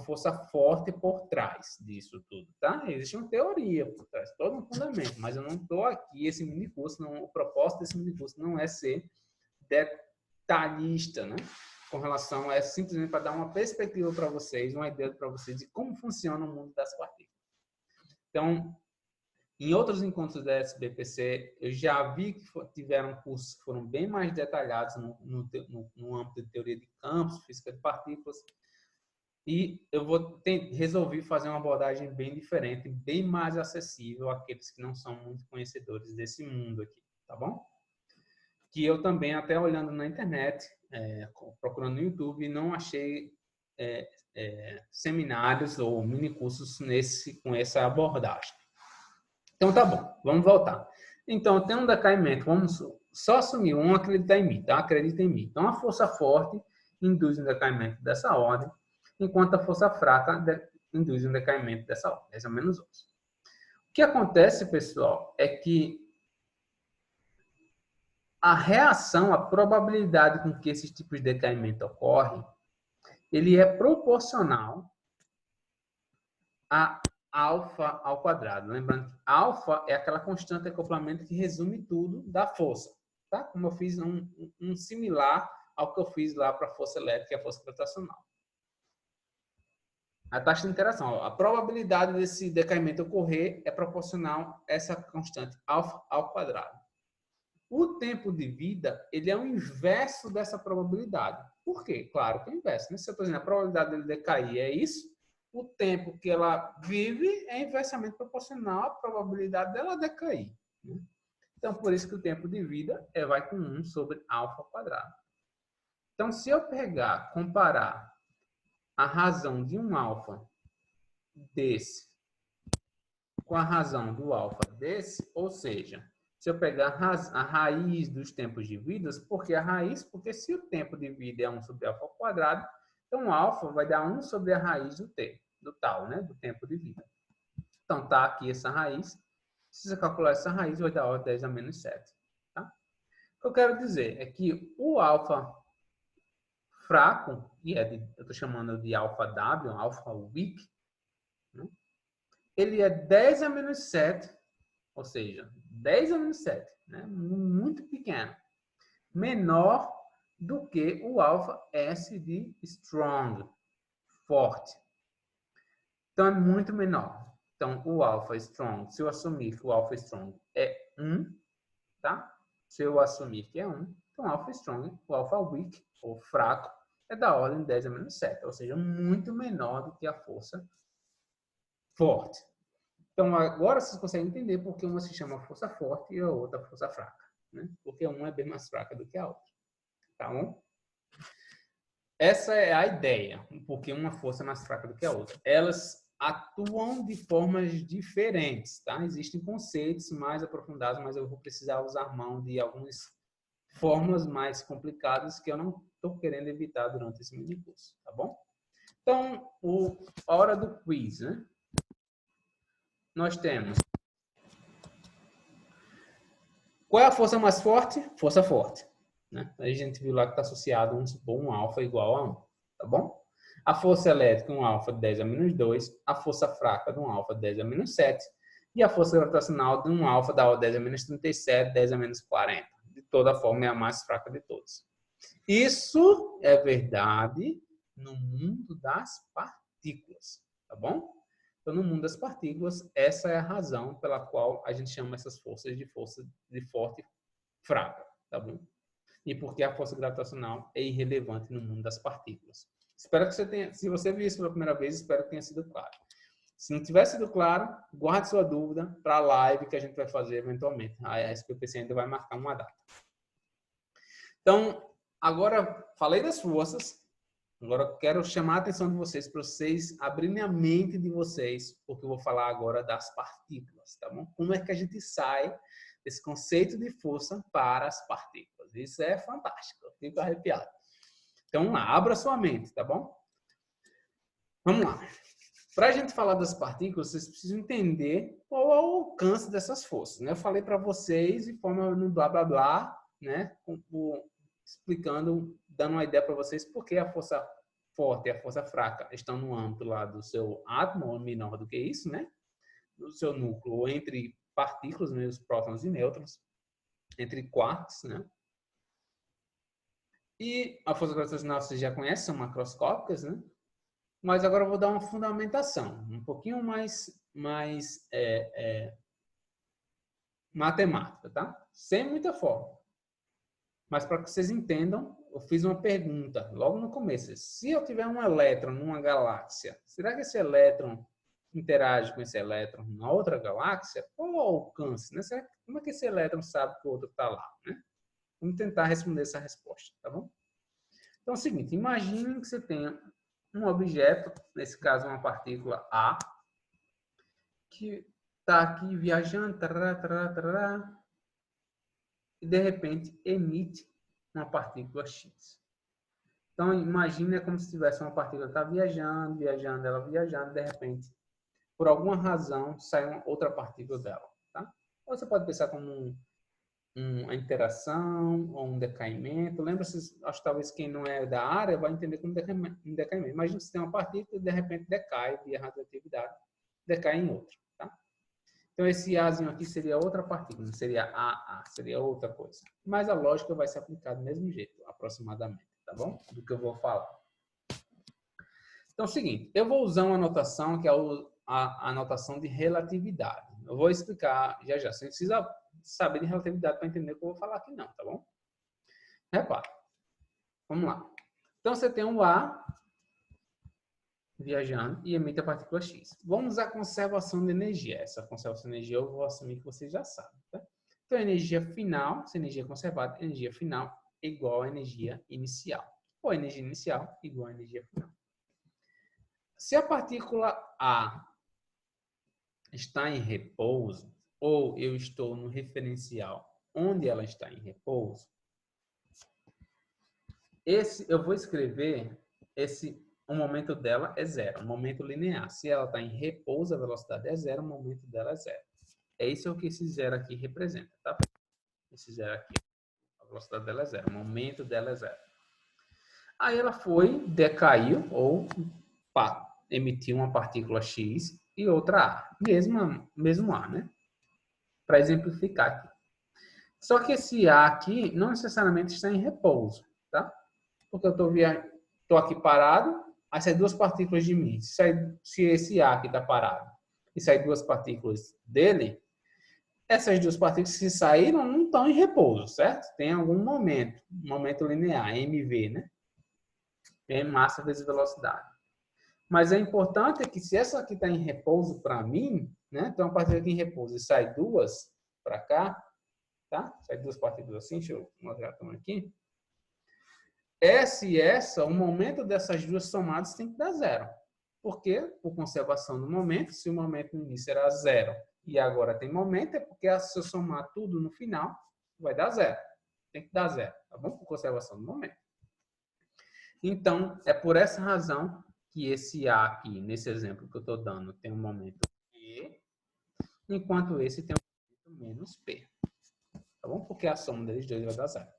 força forte por trás disso tudo, tá? Existe uma teoria por trás, todo um fundamento, mas eu não estou aqui, esse mini curso, o propósito desse mini curso não é ser detalhista, né? Com relação a simplesmente para dar uma perspectiva para vocês, uma ideia para vocês de como funciona o mundo das partículas. Então, em outros encontros da SBPC, eu já vi que tiveram cursos que foram bem mais detalhados no âmbito de teoria de campos, física de partículas, e eu resolvi fazer uma abordagem bem diferente, bem mais acessível àqueles que não são muito conhecedores desse mundo aqui, tá bom? Que eu também, até olhando na internet, procurando no YouTube, não achei seminários ou minicursos com essa abordagem. Então, tá bom, vamos voltar. Então, tem um decaimento, vamos só assumir, vamos acreditar em mim, tá? Acredita em mim. Então, a força forte induz um decaimento dessa ordem, enquanto a força fraca induz um decaimento dessa ordem, 10 a menos 11. O que acontece, pessoal, é que a reação, a probabilidade com que esses tipos de decaimento ocorrem, ele é proporcional a alfa ao quadrado. Lembrando que alfa é aquela constante de acoplamento que resume tudo da força. Tá? Como eu fiz um similar ao que eu fiz lá para a força elétrica e a força gravitacional. A taxa de interação. A probabilidade desse decaimento ocorrer é proporcional a essa constante alfa ao quadrado. O tempo de vida, ele é o inverso dessa probabilidade. Por quê? Claro que é o inverso. Né? Se eu estou dizendo a probabilidade dele decair é isso, o tempo que ela vive é inversamente proporcional à probabilidade dela decair. Né? Então, por isso que o tempo de vida vai com 1 sobre alfa ao quadrado. Então, se eu comparar a razão de um alfa desse com a razão do alfa desse, ou seja, se eu pegar a raiz dos tempos de vida, por que a raiz? Porque se o tempo de vida é 1 sobre alfa ao quadrado, então alfa vai dar 1 sobre a raiz do tal, né? Do tempo de vida. Então, tá aqui essa raiz. Se você calcular essa raiz, vai dar 10 a menos 7. Tá? O que eu quero dizer é que o alfa fraco, e eu estou chamando de alfa W, alfa weak, né? Ele é 10 a menos 7, ou seja, 10 a menos 7, né? Muito pequeno. Menor do que o alfa S de strong, forte. Então, é muito menor. Então, o alfa strong, se eu assumir que o alfa strong é 1, tá? Se eu assumir que é 1, então o alfa strong, o alfa weak, ou fraco, é da ordem de 10 a menos 7, ou seja, muito menor do que a força forte. Então, agora vocês conseguem entender por que uma se chama força forte e a outra força fraca. Né? Porque uma é bem mais fraca do que a outra. Tá bom? Essa é a ideia, porque uma força é mais fraca do que a outra. Elas atuam de formas diferentes, tá? Existem conceitos mais aprofundados, mas eu vou precisar usar mão de algumas fórmulas mais complicadas que eu não estou querendo evitar durante esse mini curso, tá bom? Então, a hora do quiz, né? Nós temos... Qual é a força mais forte? Força forte. Né? A gente viu lá que está associado um alfa igual a 1, tá bom? A força elétrica, um alfa de 10 a menos 2, a força fraca de um alfa de 10 a menos 7 e a força gravitacional de um alfa da ordem 10 a menos 37, 10 a menos 40. De toda forma, é a mais fraca de todas. Isso é verdade no mundo das partículas, tá bom? Então, no mundo das partículas, essa é a razão pela qual a gente chama essas forças de forte e fraca, tá bom? E porque a força gravitacional é irrelevante no mundo das partículas. Espero que você tenha, se você viu isso pela primeira vez, espero que tenha sido claro. Se não tiver sido claro, guarde sua dúvida para a live que a gente vai fazer eventualmente. A SBPC ainda vai marcar uma data. Então, agora falei das forças, Agora eu quero chamar a atenção de vocês para vocês abrirem a mente de vocês, porque eu vou falar agora das partículas, tá bom? Como é que a gente sai desse conceito de força para as partículas? Isso é fantástico, eu fico arrepiado. Então, vamos lá, abra sua mente, tá bom? Vamos lá. Para a gente falar das partículas, vocês precisam entender qual é o alcance dessas forças, né? Eu falei para vocês de forma no blá blá blá, né? Explicando, dando uma ideia para vocês por que a força forte e a força fraca estão no âmbito lá do seu átomo, ou menor do que isso, né? Do seu núcleo, ou entre partículas, né? Os prótons e nêutrons, entre quarks, né? E a força gravitacional vocês já conhecem, são macroscópicas, né? Mas agora eu vou dar uma fundamentação, um pouquinho mais matemática, tá? Sem muita forma. Mas para que vocês entendam, eu fiz uma pergunta logo no começo. Se eu tiver um elétron numa galáxia, será que esse elétron interage com esse elétron na outra galáxia? Qual o alcance? Né? Como é que esse elétron sabe que o outro está lá? Né? Vamos tentar responder essa resposta, tá bom? Então é o seguinte, imagine que você tenha um objeto, nesse caso uma partícula A, que está aqui viajando, e de repente emite uma partícula X. Então imagine como se tivesse uma partícula que está viajando, ela viajando, de repente, por alguma razão, sai uma outra partícula dela. Tá? Ou você pode pensar como uma interação ou um decaimento. Lembra-se, acho que talvez quem não é da área vai entender como um decaimento. Imagina que você tem uma partícula e de repente decai via radioatividade, decai em outra. Tá? Então esse Azinho aqui seria outra partícula, não seria AA, seria outra coisa. Mas a lógica vai se aplicar do mesmo jeito, aproximadamente, tá bom? Do que eu vou falar. Então é o seguinte, eu vou usar uma notação que é a notação de relatividade. Eu vou explicar já já. Você precisa saber de relatividade para entender o que eu vou falar aqui não, tá bom? Repara. Vamos lá. Então você tem um A viajando e emite a partícula X. Vamos à conservação de energia. Essa conservação de energia eu vou assumir que vocês já sabem, tá? Então a energia final, se a energia é conservada, energia final é igual à energia inicial. Ou a energia inicial igual à energia final. Se a partícula A está em repouso, ou eu estou no referencial onde ela está em repouso, eu vou escrever o momento dela é zero, um momento linear. Se ela está em repouso, a velocidade é zero, o momento dela é zero. É isso que esse zero aqui representa, tá? Esse zero aqui, a velocidade dela é zero, o momento dela é zero. Aí ela decaiu, ou emitiu uma partícula X e outra A. Mesmo A, né? Para exemplificar aqui. Só que esse A aqui não necessariamente está em repouso, tá? Porque eu estou aqui parado, aí saem duas partículas de mim. Se esse A aqui está parado e saem duas partículas dele, essas duas partículas que saíram não estão em repouso, certo? Tem algum momento, um momento linear, mv, né? É massa vezes velocidade. Mas é importante que se essa aqui está em repouso para mim, né? Então, a partícula aqui em repouso e sai duas para cá, tá? Sai duas partículas assim, deixa eu mostrar aqui. O momento dessas duas somadas tem que dar zero. Por quê? Por conservação do momento. Se o momento no início era zero e agora tem momento, é porque se eu somar tudo no final, vai dar zero. Tem que dar zero, tá bom? Por conservação do momento. Então, é por essa razão que esse A aqui, nesse exemplo que eu estou dando, tem um momento P, enquanto esse tem um momento menos P. Tá bom? Porque a soma deles dois vai dar zero.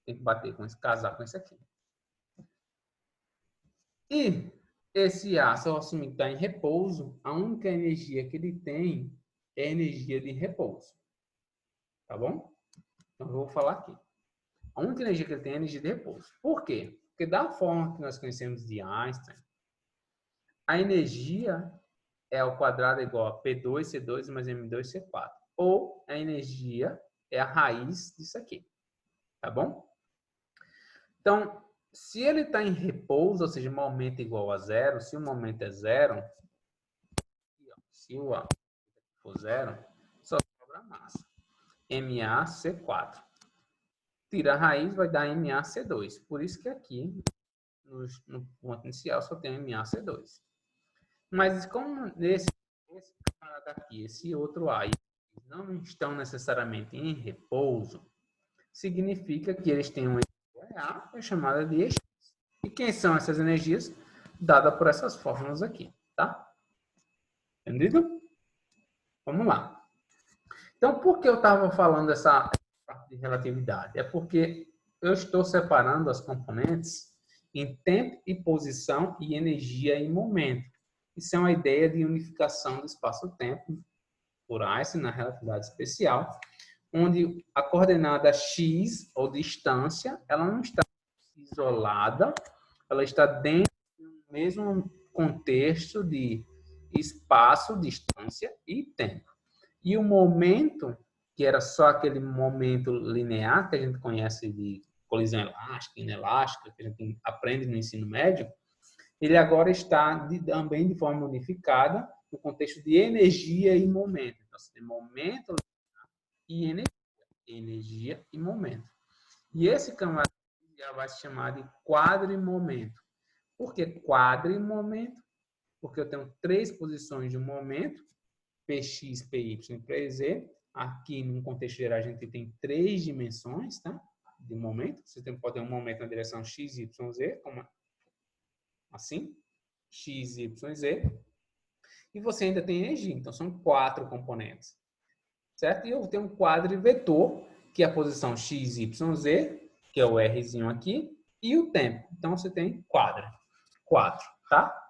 Tem que bater com esse, casar com esse aqui. E esse A, se eu assumir que está em repouso, a única energia que ele tem é energia de repouso. Tá bom? Então, eu vou falar aqui. A única energia que ele tem é energia de repouso. Por quê? Porque da forma que nós conhecemos de Einstein, a energia é ao quadrado igual a P2, C2 mais M2, C4. Ou a energia é a raiz disso aqui. Tá bom? Então, se ele está em repouso, ou seja, momento igual a zero, se o momento é zero, se o A for zero, só sobra a massa. MaC4. Tira a raiz, vai dar MaC2. Por isso que aqui no ponto inicial só tem MaC2. Mas como esse camarada aqui, esse outro A, não estão necessariamente em repouso, significa que eles têm uma energia A, é chamada de EX. E quem são essas energias? Dada por essas fórmulas aqui, tá? Entendido? Vamos lá. Então, por que eu estava falando essa parte de relatividade? É porque eu estou separando as componentes em tempo e posição e energia em momento. Isso é uma ideia de unificação do espaço-tempo por Einstein na relatividade especial, onde a coordenada x, ou distância, ela não está isolada, ela está dentro do mesmo contexto de espaço, distância e tempo. E o momento, que era só aquele momento linear que a gente conhece de colisão elástica, inelástica, que a gente aprende no ensino médio, ele agora está também de forma unificada no contexto de energia e momento. Então, você tem momento e energia e momento. E esse camarada já vai se chamar de quadrimomento. Por que quadrimomento? Porque eu tenho 3 posições de um momento, Px, Py e Pz. Aqui, no contexto geral, a gente tem 3 dimensões, tá? De momento. Você pode ter um momento na direção x, y, z, como assim, x, y, z. E você ainda tem energia, então são 4 componentes. Certo? E eu tenho um quadrivetor, que é a posição x, y, z, que é o Rzinho aqui, e o tempo. Então você tem 4, tá?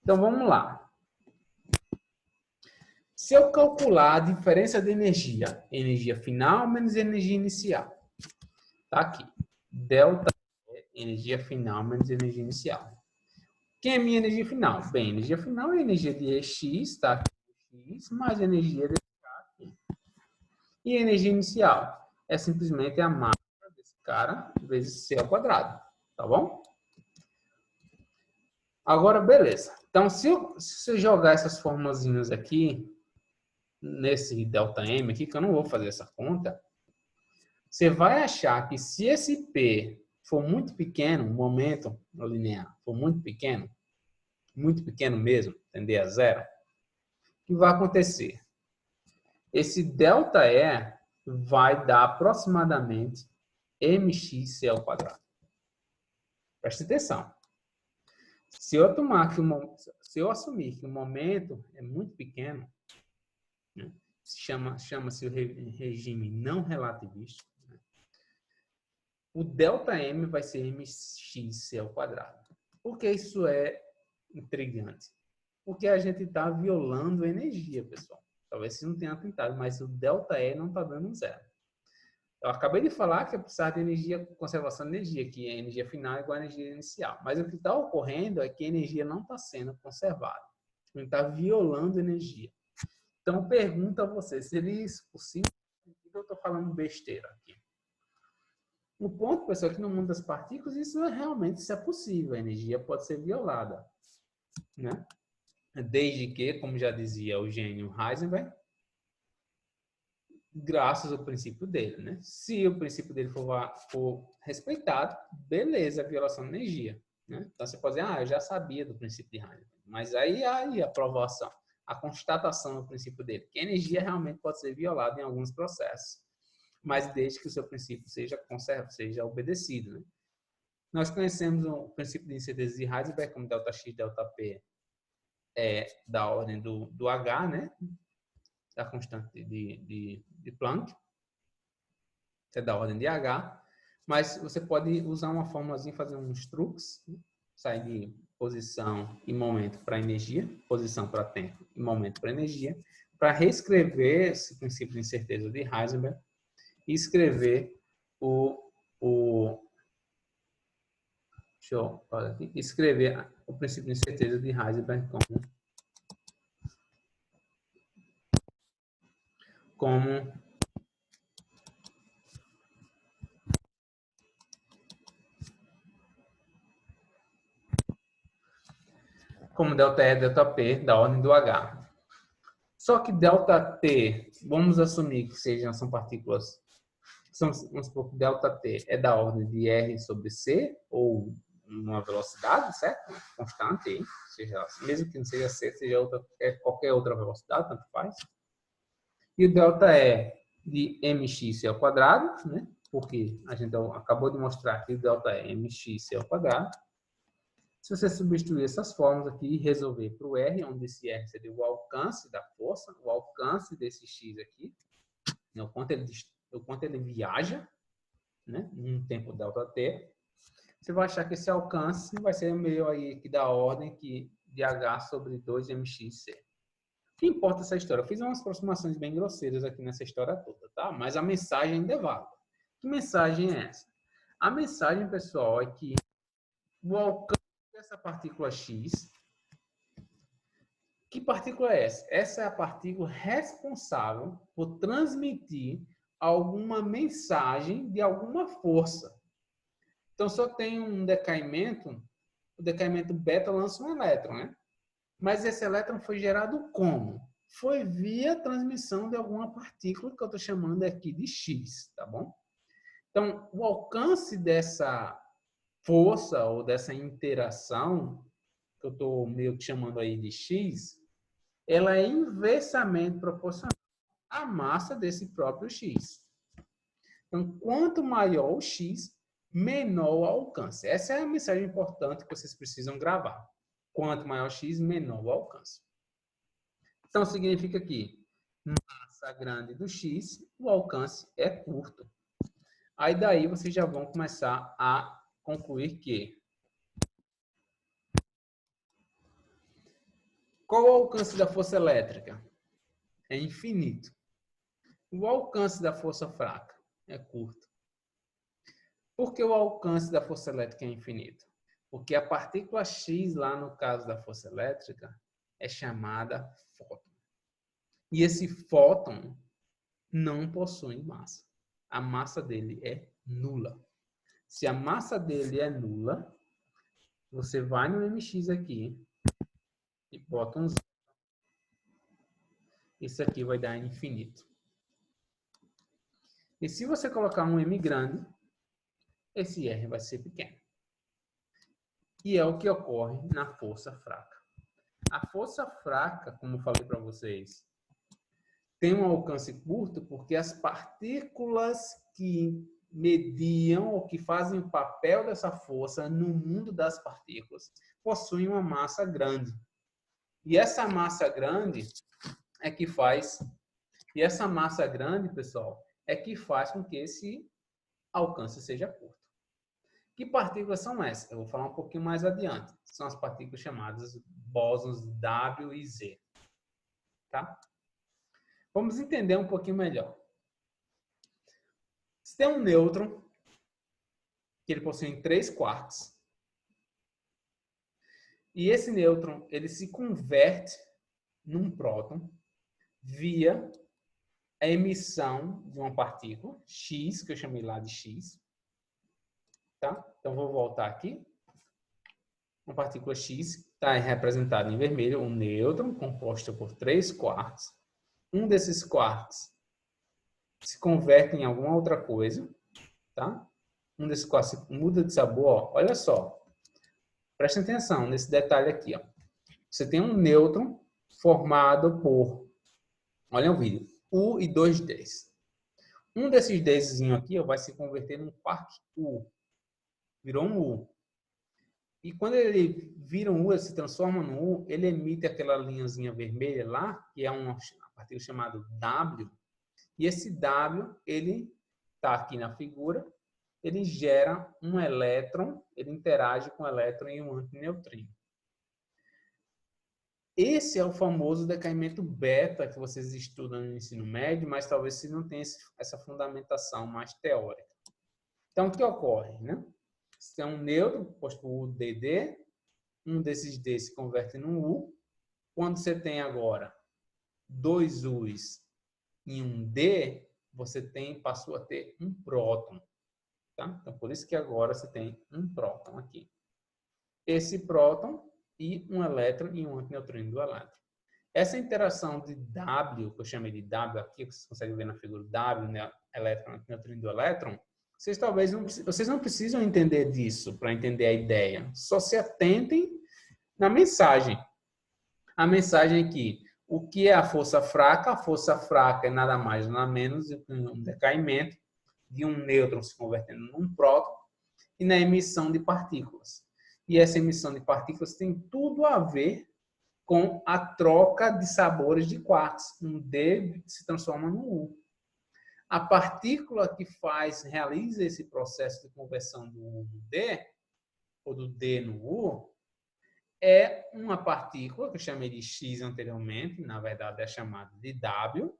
Então vamos lá. Se eu calcular a diferença de energia, energia final menos energia inicial, tá aqui. Delta é energia final menos energia inicial. Quem é minha energia final? Bem, energia final é energia de X, tá? X mais energia de aqui. E energia inicial é simplesmente a massa desse cara vezes C ao quadrado, tá bom? Agora, beleza. Então, se eu jogar essas formulazinhas aqui, nesse ΔM aqui, que eu não vou fazer essa conta, você vai achar que se esse P for muito pequeno, o momento linear for muito pequeno mesmo, tender a zero, o que vai acontecer? Esse ΔE vai dar aproximadamente mxc ao quadrado. Preste atenção. Se eu assumir que o momento é muito pequeno, né, chama-se o regime não relativístico, né, o ΔM vai ser mxc ao quadrado. Por que isso é intrigante? Porque a gente está violando energia, pessoal. Talvez você não tenha tentado, mas o ΔE não está dando zero. Eu acabei de falar que eu precisava de energia, conservação de energia, que a energia final é igual à energia inicial. Mas o que está ocorrendo é que a energia não está sendo conservada. A gente está violando energia. Então, pergunto a você, seria isso possível? Eu estou falando besteira aqui. O ponto, pessoal, é que no mundo das partículas, isso é possível. A energia pode ser violada, né? Desde que, como já dizia o gênio Heisenberg, graças ao princípio dele, né? Se o princípio dele for respeitado, beleza, violação de energia, né? Então você pode dizer, eu já sabia do princípio de Heisenberg, mas aí a aprovação, a constatação do princípio dele, que a energia realmente pode ser violada em alguns processos, mas desde que o seu princípio seja seja obedecido, né? Nós conhecemos o princípio de incerteza de Heisenberg como ΔX, ΔP é da ordem do H, né? Da constante de Planck, é da ordem de H, mas você pode usar uma formulazinha, fazer uns truques, né? Sair de posição e momento para energia, posição para tempo e momento para energia, para reescrever esse princípio de incerteza de Heisenberg e escrever escrever o princípio de incerteza de Heisenberg como ΔE, ΔP da ordem do H. Só que ΔT, vamos assumir que são partículas, vamos supor que ΔT é da ordem de R sobre C, ou uma velocidade, certo? Constante, hein? Seja, mesmo que não seja C, seja qualquer outra velocidade, tanto faz. E o ΔE de mx ao quadrado, né? Porque a gente acabou de mostrar que o delta é mx ao quadrado. Se você substituir essas fórmulas aqui e resolver para o R, onde esse R seria o alcance da força, o alcance desse X aqui, né, o quanto ele viaja, né, num tempo ΔT, você vai achar que esse alcance vai ser meio aí que da ordem de H sobre 2mxc. O que importa essa história? Eu fiz umas aproximações bem grosseiras aqui nessa história toda, tá? Mas a mensagem ainda é válida. Que mensagem é essa? A mensagem, pessoal, é que o alcance dessa partícula X... Que partícula é essa? Essa é a partícula responsável por transmitir alguma mensagem de alguma força. Então, se eu tenho um decaimento, o decaimento beta lança um elétron, né? Mas esse elétron foi gerado como? Foi via transmissão de alguma partícula que eu estou chamando aqui de X, tá bom? Então, o alcance dessa força ou dessa interação, que eu estou meio que chamando aí de X, ela é inversamente proporcional à massa desse próprio X. Então, quanto maior o X, menor o alcance. Essa é a mensagem importante que vocês precisam gravar. Quanto maior o X, menor o alcance. Então, significa que massa grande do X, o alcance é curto. Aí daí vocês já vão começar a concluir que qual o alcance da força elétrica? É infinito. O alcance da força fraca é curto. Por que o alcance da força elétrica é infinito? Porque a partícula X, lá no caso da força elétrica, é chamada fóton. E esse fóton não possui massa. A massa dele é nula. Se a massa dele é nula, você vai no mx aqui e bota um zero. Isso aqui vai dar infinito. E se você colocar um m grande, esse R vai ser pequeno. E é o que ocorre na força fraca. A força fraca, como eu falei para vocês, tem um alcance curto porque as partículas que mediam ou que fazem o papel dessa força no mundo das partículas possuem uma massa grande. E essa massa grande é que faz... E essa massa grande, pessoal, é que faz com que esse alcance seja curto. Que partículas são essas? Eu vou falar um pouquinho mais adiante. São as partículas chamadas bósons W e Z. Tá? Vamos entender um pouquinho melhor. Se tem um nêutron, que ele possui 3 quarks, e esse nêutron ele se converte num próton via a emissão de uma partícula, X, que eu chamei lá de X. Tá? Então, vou voltar aqui. Uma partícula X está representada em vermelho, um nêutron composto por 3 quarks. Um desses quarks se converte em alguma outra coisa, tá? Um desses quarks muda de sabor, ó. Olha só. Presta atenção nesse detalhe aqui, ó. Você tem um nêutron formado por, olha o vídeo, U e 2 Ds. Um desses Ds aqui, ó, vai se converter num quark U. Virou um U. E quando ele vira um U, ele se transforma no U, ele emite aquela linhazinha vermelha lá, que é uma partícula chamada W. E esse W, ele está aqui na figura, ele gera um elétron, ele interage com o elétron e um antineutrino. Esse é o famoso decaimento beta que vocês estudam no ensino médio, mas talvez você não tenha essa fundamentação mais teórica. Então, o que ocorre, né? Você tem um nêutron posto por UDD, um desses D se converte num U. Quando você tem agora 2 U's e um D, você passou a ter um próton. Tá? Então, por isso que agora você tem um próton aqui. Esse próton e um elétron e um antineutrino do elétron. Essa interação de W, que eu chamei de W aqui, que vocês conseguem ver na figura W, né? Elétron, antineutrino do elétron, vocês não precisam entender disso para entender a ideia. Só se atentem na mensagem. A mensagem é que o que é a força fraca? A força fraca é nada mais, nada menos do que um decaimento de um nêutron se convertendo num próton e na emissão de partículas. E essa emissão de partículas tem tudo a ver com a troca de sabores de quarks. Um D se transforma no U. A partícula que realiza esse processo de conversão do U no D, ou do D no U, é uma partícula, que eu chamei de X anteriormente, na verdade é chamada de W.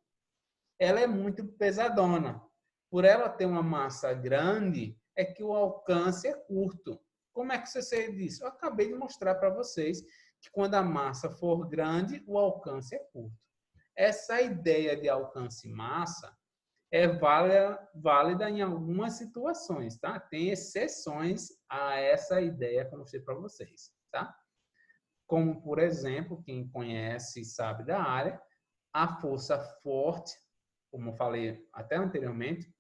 Ela é muito pesadona. Por ela ter uma massa grande, é que o alcance é curto. Como é que você sabe disso? Eu acabei de mostrar para vocês que quando a massa for grande, o alcance é curto. Essa ideia de alcance-massa é válida em algumas situações, tá? Tem exceções a essa ideia que eu mostrei para vocês, tá? Como, por exemplo, quem conhece e sabe da área, a força forte, como eu falei até anteriormente,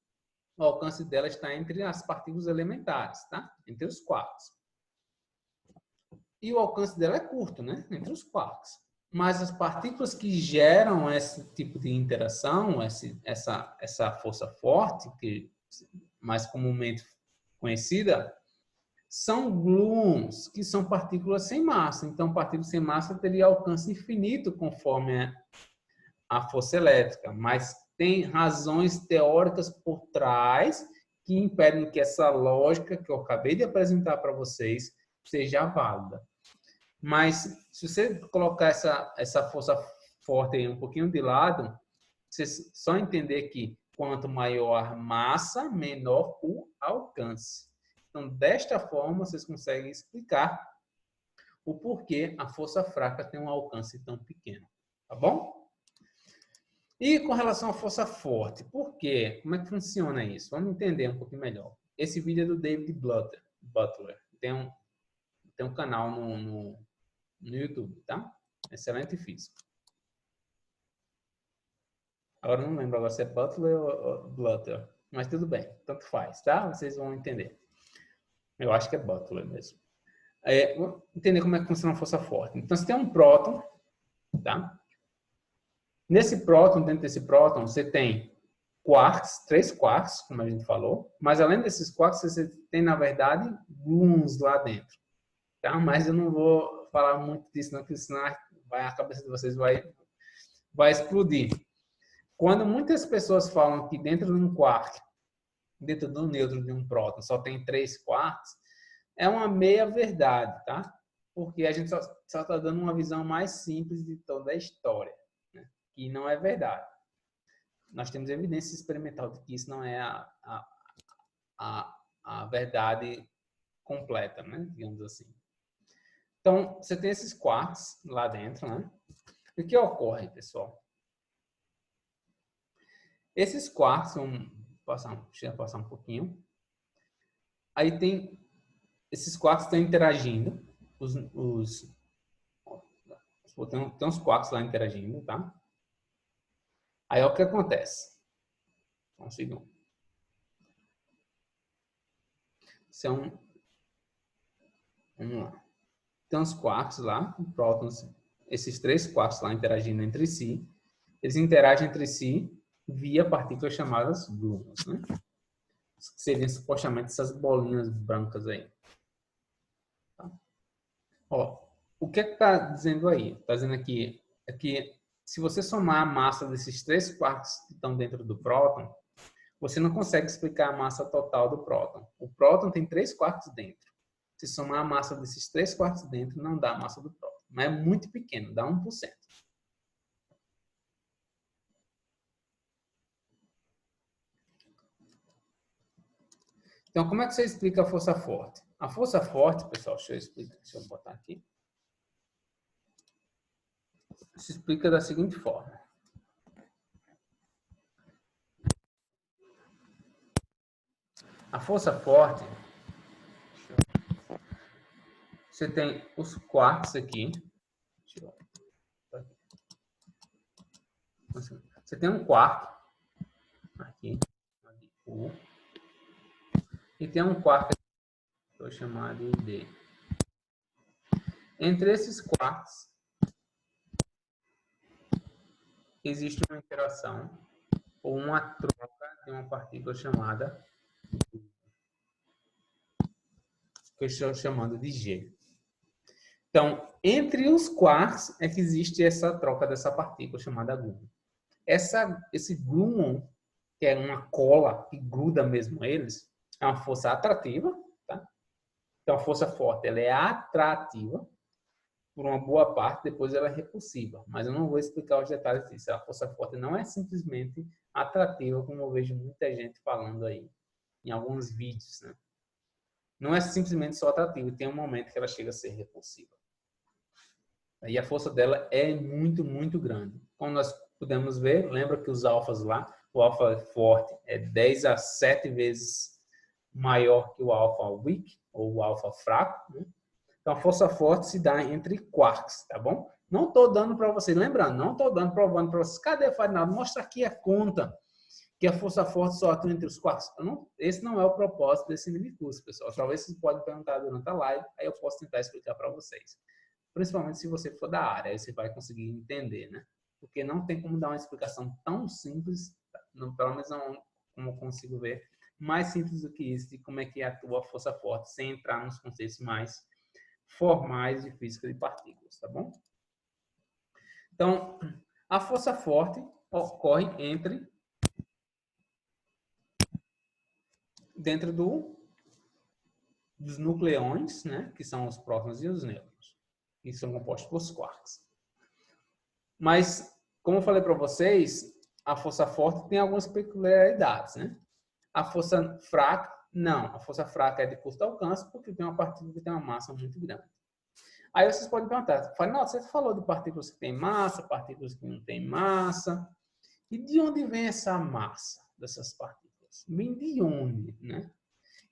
o alcance dela está entre as partículas elementares, tá? Entre os quarks. E o alcance dela é curto, né? Entre os quarks. Mas as partículas que geram esse tipo de interação, essa força forte, que mais comumente conhecida, são gluons, que são partículas sem massa. Então, partícula sem massa teria alcance infinito conforme a força elétrica, mas tem razões teóricas por trás que impedem que essa lógica que eu acabei de apresentar para vocês seja válida. Mas, se você colocar essa força forte aí um pouquinho de lado, você só entender que quanto maior a massa, menor o alcance. Então, desta forma, vocês conseguem explicar o porquê a força fraca tem um alcance tão pequeno. Tá bom? E com relação à força forte, por quê? Como é que funciona isso? Vamos entender um pouquinho melhor. Esse vídeo é do David Butler. Tem um canal no YouTube, tá? Excelente físico. Agora não lembro agora se é Butler ou Butler, mas tudo bem, tanto faz, tá? Vocês vão entender. Eu acho que é Butler mesmo. Vamos entender como é que funciona a força forte. Então, você tem um próton, tá? Nesse próton, dentro desse próton, você tem quarks, 3 quarks, como a gente falou, mas além desses quarks, você tem, na verdade, gluons lá dentro. Tá? Mas eu não vou falar muito disso, não, porque senão a cabeça de vocês vai explodir. Quando muitas pessoas falam que dentro de um quark, dentro do nêutron de um próton, só tem 3 quarks, é uma meia-verdade, tá? Porque a gente só está dando uma visão mais simples de toda a história, né? Que não é verdade. Nós temos evidência experimental de que isso não é a verdade completa, né? Digamos assim. Então, você tem esses quarks lá dentro, né? O que ocorre, pessoal? Esses quarks, deixa eu passar um pouquinho. Aí tem esses quarks estão interagindo. Tem uns quarks lá interagindo, tá? Aí, o que acontece? Um segundo. Vamos lá. Tem uns quarks lá, prótons, esses 3 quarks lá interagindo entre si. Eles interagem entre si via partículas chamadas gluons, né? Que seriam supostamente essas bolinhas brancas aí. Tá? Ó, o que está dizendo aí? Está dizendo aqui é que se você somar a massa desses 3 quarks que estão dentro do próton, você não consegue explicar a massa total do próton. O próton tem 3 quarks dentro. Se somar a massa desses 3 quarks dentro, não dá a massa do próton. Mas é muito pequeno, dá 1%. Então, como é que você explica a força forte? A força forte, pessoal, deixa eu explicar. Deixa eu botar aqui. Se explica da seguinte forma. A força forte, você tem os quarks aqui. Você tem um quark aqui, U. e tem um quark que eu vou chamar de D. Entre esses quarks, existe uma interação ou uma troca de uma partícula chamada, que eu estou chamando de G. Então, entre os quarks é que existe essa troca dessa partícula chamada gluon. Esse gluon, que é uma cola que gruda mesmo eles, é uma força atrativa, tá? Então, a força forte ela é atrativa por uma boa parte, depois ela é repulsiva. Mas eu não vou explicar os detalhes disso. A força forte não é simplesmente atrativa, como eu vejo muita gente falando aí em alguns vídeos, né? Não é simplesmente só atrativa, tem um momento que ela chega a ser repulsiva. E a força dela é muito, muito grande. Como nós podemos ver, lembra que os alfas lá, o alfa forte é 10 a 7 vezes maior que o alfa weak, ou o alfa fraco, né? Então, a força forte se dá entre quarks, tá bom? Não estou dando para vocês, lembrando, não estou provando para vocês. Cadê a Farinaldo? Mostra aqui a conta que a força forte só atua entre os quarks. Esse não é o propósito desse mini curso, pessoal. Talvez vocês podem perguntar durante a live, aí eu posso tentar explicar para vocês. Principalmente se você for da área, aí você vai conseguir entender, né? Porque não tem como dar uma explicação tão simples, pelo menos não como eu consigo ver, mais simples do que isso, de como é que atua a força forte, sem entrar nos conceitos mais formais de física de partículas, tá bom? Então, a força forte ocorre dentro dos nucleões, né, que são os prótons e os nêutrons, que são compostos por quarks. Mas, como eu falei para vocês, a força forte tem algumas peculiaridades, né? A força fraca, não. A força fraca é de curto alcance porque tem uma partícula que tem uma massa muito grande. Aí vocês podem perguntar, não, você falou de partículas que têm massa, partículas que não têm massa. E de onde vem essa massa dessas partículas? Vem de onde, né?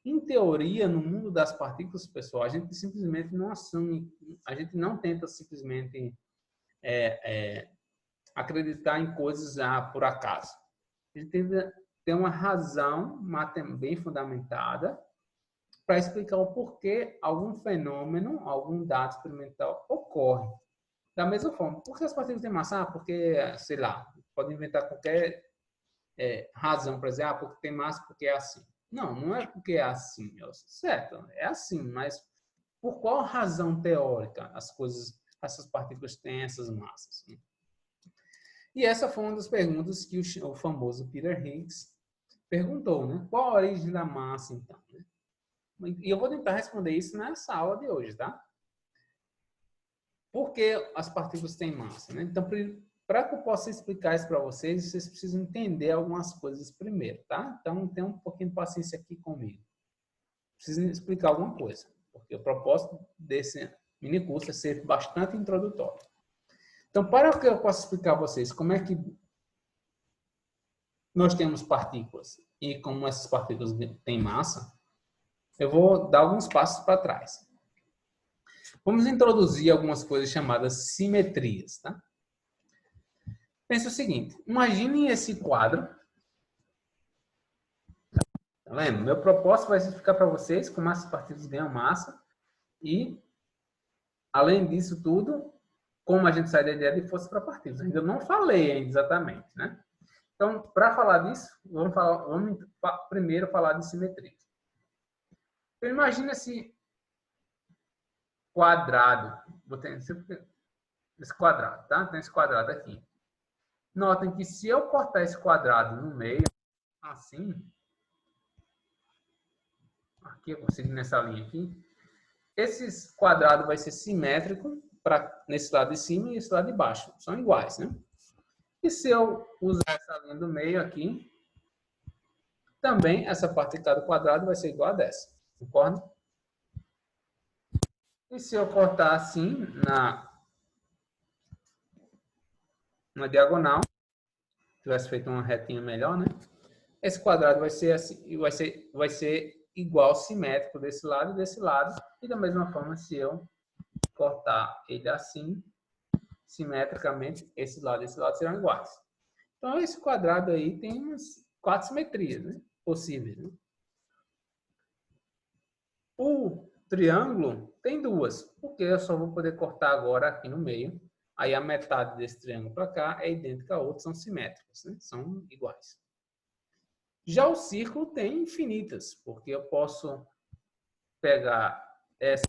Em teoria, no mundo das partículas, pessoal, a gente simplesmente não assume, a gente não tenta simplesmente acreditar em coisas por acaso. A gente tenta ter uma razão bem fundamentada para explicar o porquê algum fenômeno, algum dado experimental ocorre. Da mesma forma, por que as partículas têm massa? Porque, sei lá, pode inventar qualquer razão para dizer, porque tem massa, porque é assim. Não, não é porque é assim, certo? É assim, mas por qual razão teórica essas partículas têm essas massas? E essa foi uma das perguntas que o famoso Peter Higgs perguntou, né? Qual a origem da massa, então? Né? E eu vou tentar responder isso nessa aula de hoje, tá? Por que as partículas têm massa? Né? Então, para que eu possa explicar isso para vocês, vocês precisam entender algumas coisas primeiro, tá? Então, tenha um pouquinho de paciência aqui comigo. Preciso explicar alguma coisa, porque o propósito desse mini curso é ser bastante introdutório. Então, para que eu possa explicar a vocês como é que nós temos partículas e como essas partículas têm massa, eu vou dar alguns passos para trás. Vamos introduzir algumas coisas chamadas simetrias, tá? Pensa o seguinte, imagine esse quadro. Tá vendo? Meu propósito vai explicar para vocês como essas partículas ganham massa e, além disso tudo, como a gente sai da ideia de força para partículas. Ainda não falei ainda exatamente, né? Então, para falar disso, vamos primeiro falar de simetria. Então, imagina esse quadrado. Vou ter esse quadrado, tá? Tem esse quadrado aqui. Notem que se eu cortar esse quadrado no meio, assim, aqui eu consigo nessa linha aqui, esse quadrado vai ser simétrico nesse lado de cima e esse lado de baixo. São iguais, né? E se eu usar essa linha do meio aqui, também essa parte de cada quadrado vai ser igual a dessa. Concorda? E se eu cortar assim na diagonal, tivesse feito uma retinha melhor, né? Esse quadrado vai ser assim, vai ser igual, simétrico desse lado e desse lado. E da mesma forma, se eu cortar ele assim, simetricamente, esse lado e esse lado serão iguais. Então, esse quadrado aí tem umas 4 simetrias, né? Possíveis, né? O triângulo tem duas, porque eu só vou poder cortar agora aqui no meio. Aí a metade desse triângulo para cá é idêntica a outra, são simétricas, né? São iguais. Já o círculo tem infinitas, porque eu posso pegar essa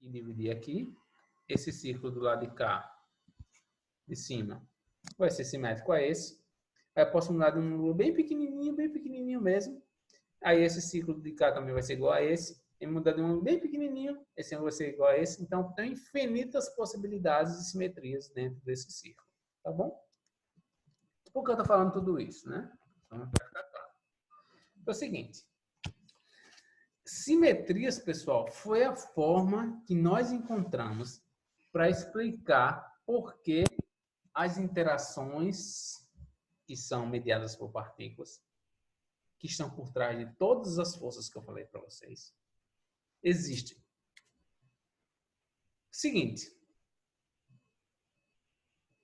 e dividir aqui. Esse círculo do lado de cá, de cima, vai ser simétrico a esse. Aí eu posso mudar de um número bem pequenininho mesmo. Aí esse círculo de cá também vai ser igual a esse. E mudar de um bem pequenininho, esse vai ser igual a esse. Então, tem infinitas possibilidades de simetrias dentro desse círculo. Tá bom? Por que eu estou falando tudo isso, né? Então, vai ficar claro. É o seguinte. Simetrias, pessoal, foi a forma que nós encontramos para explicar por que as interações que são mediadas por partículas, que estão por trás de todas as forças que eu falei para vocês, existem. Seguinte,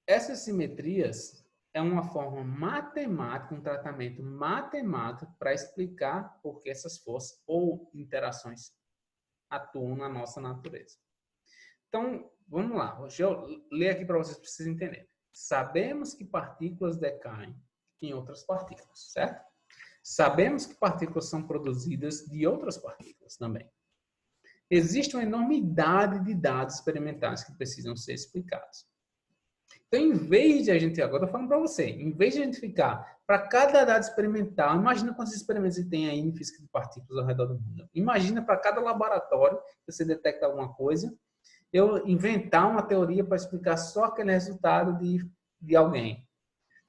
essas simetrias é uma forma matemática, um tratamento matemático para explicar por que essas forças ou interações atuam na nossa natureza. Então, vamos lá. Deixa eu ler aqui para vocês entenderem. Sabemos que partículas decaem em outras partículas, certo? Sabemos que partículas são produzidas de outras partículas também. Existe uma enormidade de dados experimentais que precisam ser explicados. Então, em vez de a gente, agora eu estou falando para você, em vez de a gente ficar para cada dado experimental, imagina quantos experimentos você tem aí em física de partículas ao redor do mundo. Imagina para cada laboratório que você detecta alguma coisa, eu inventar uma teoria para explicar só aquele resultado de alguém.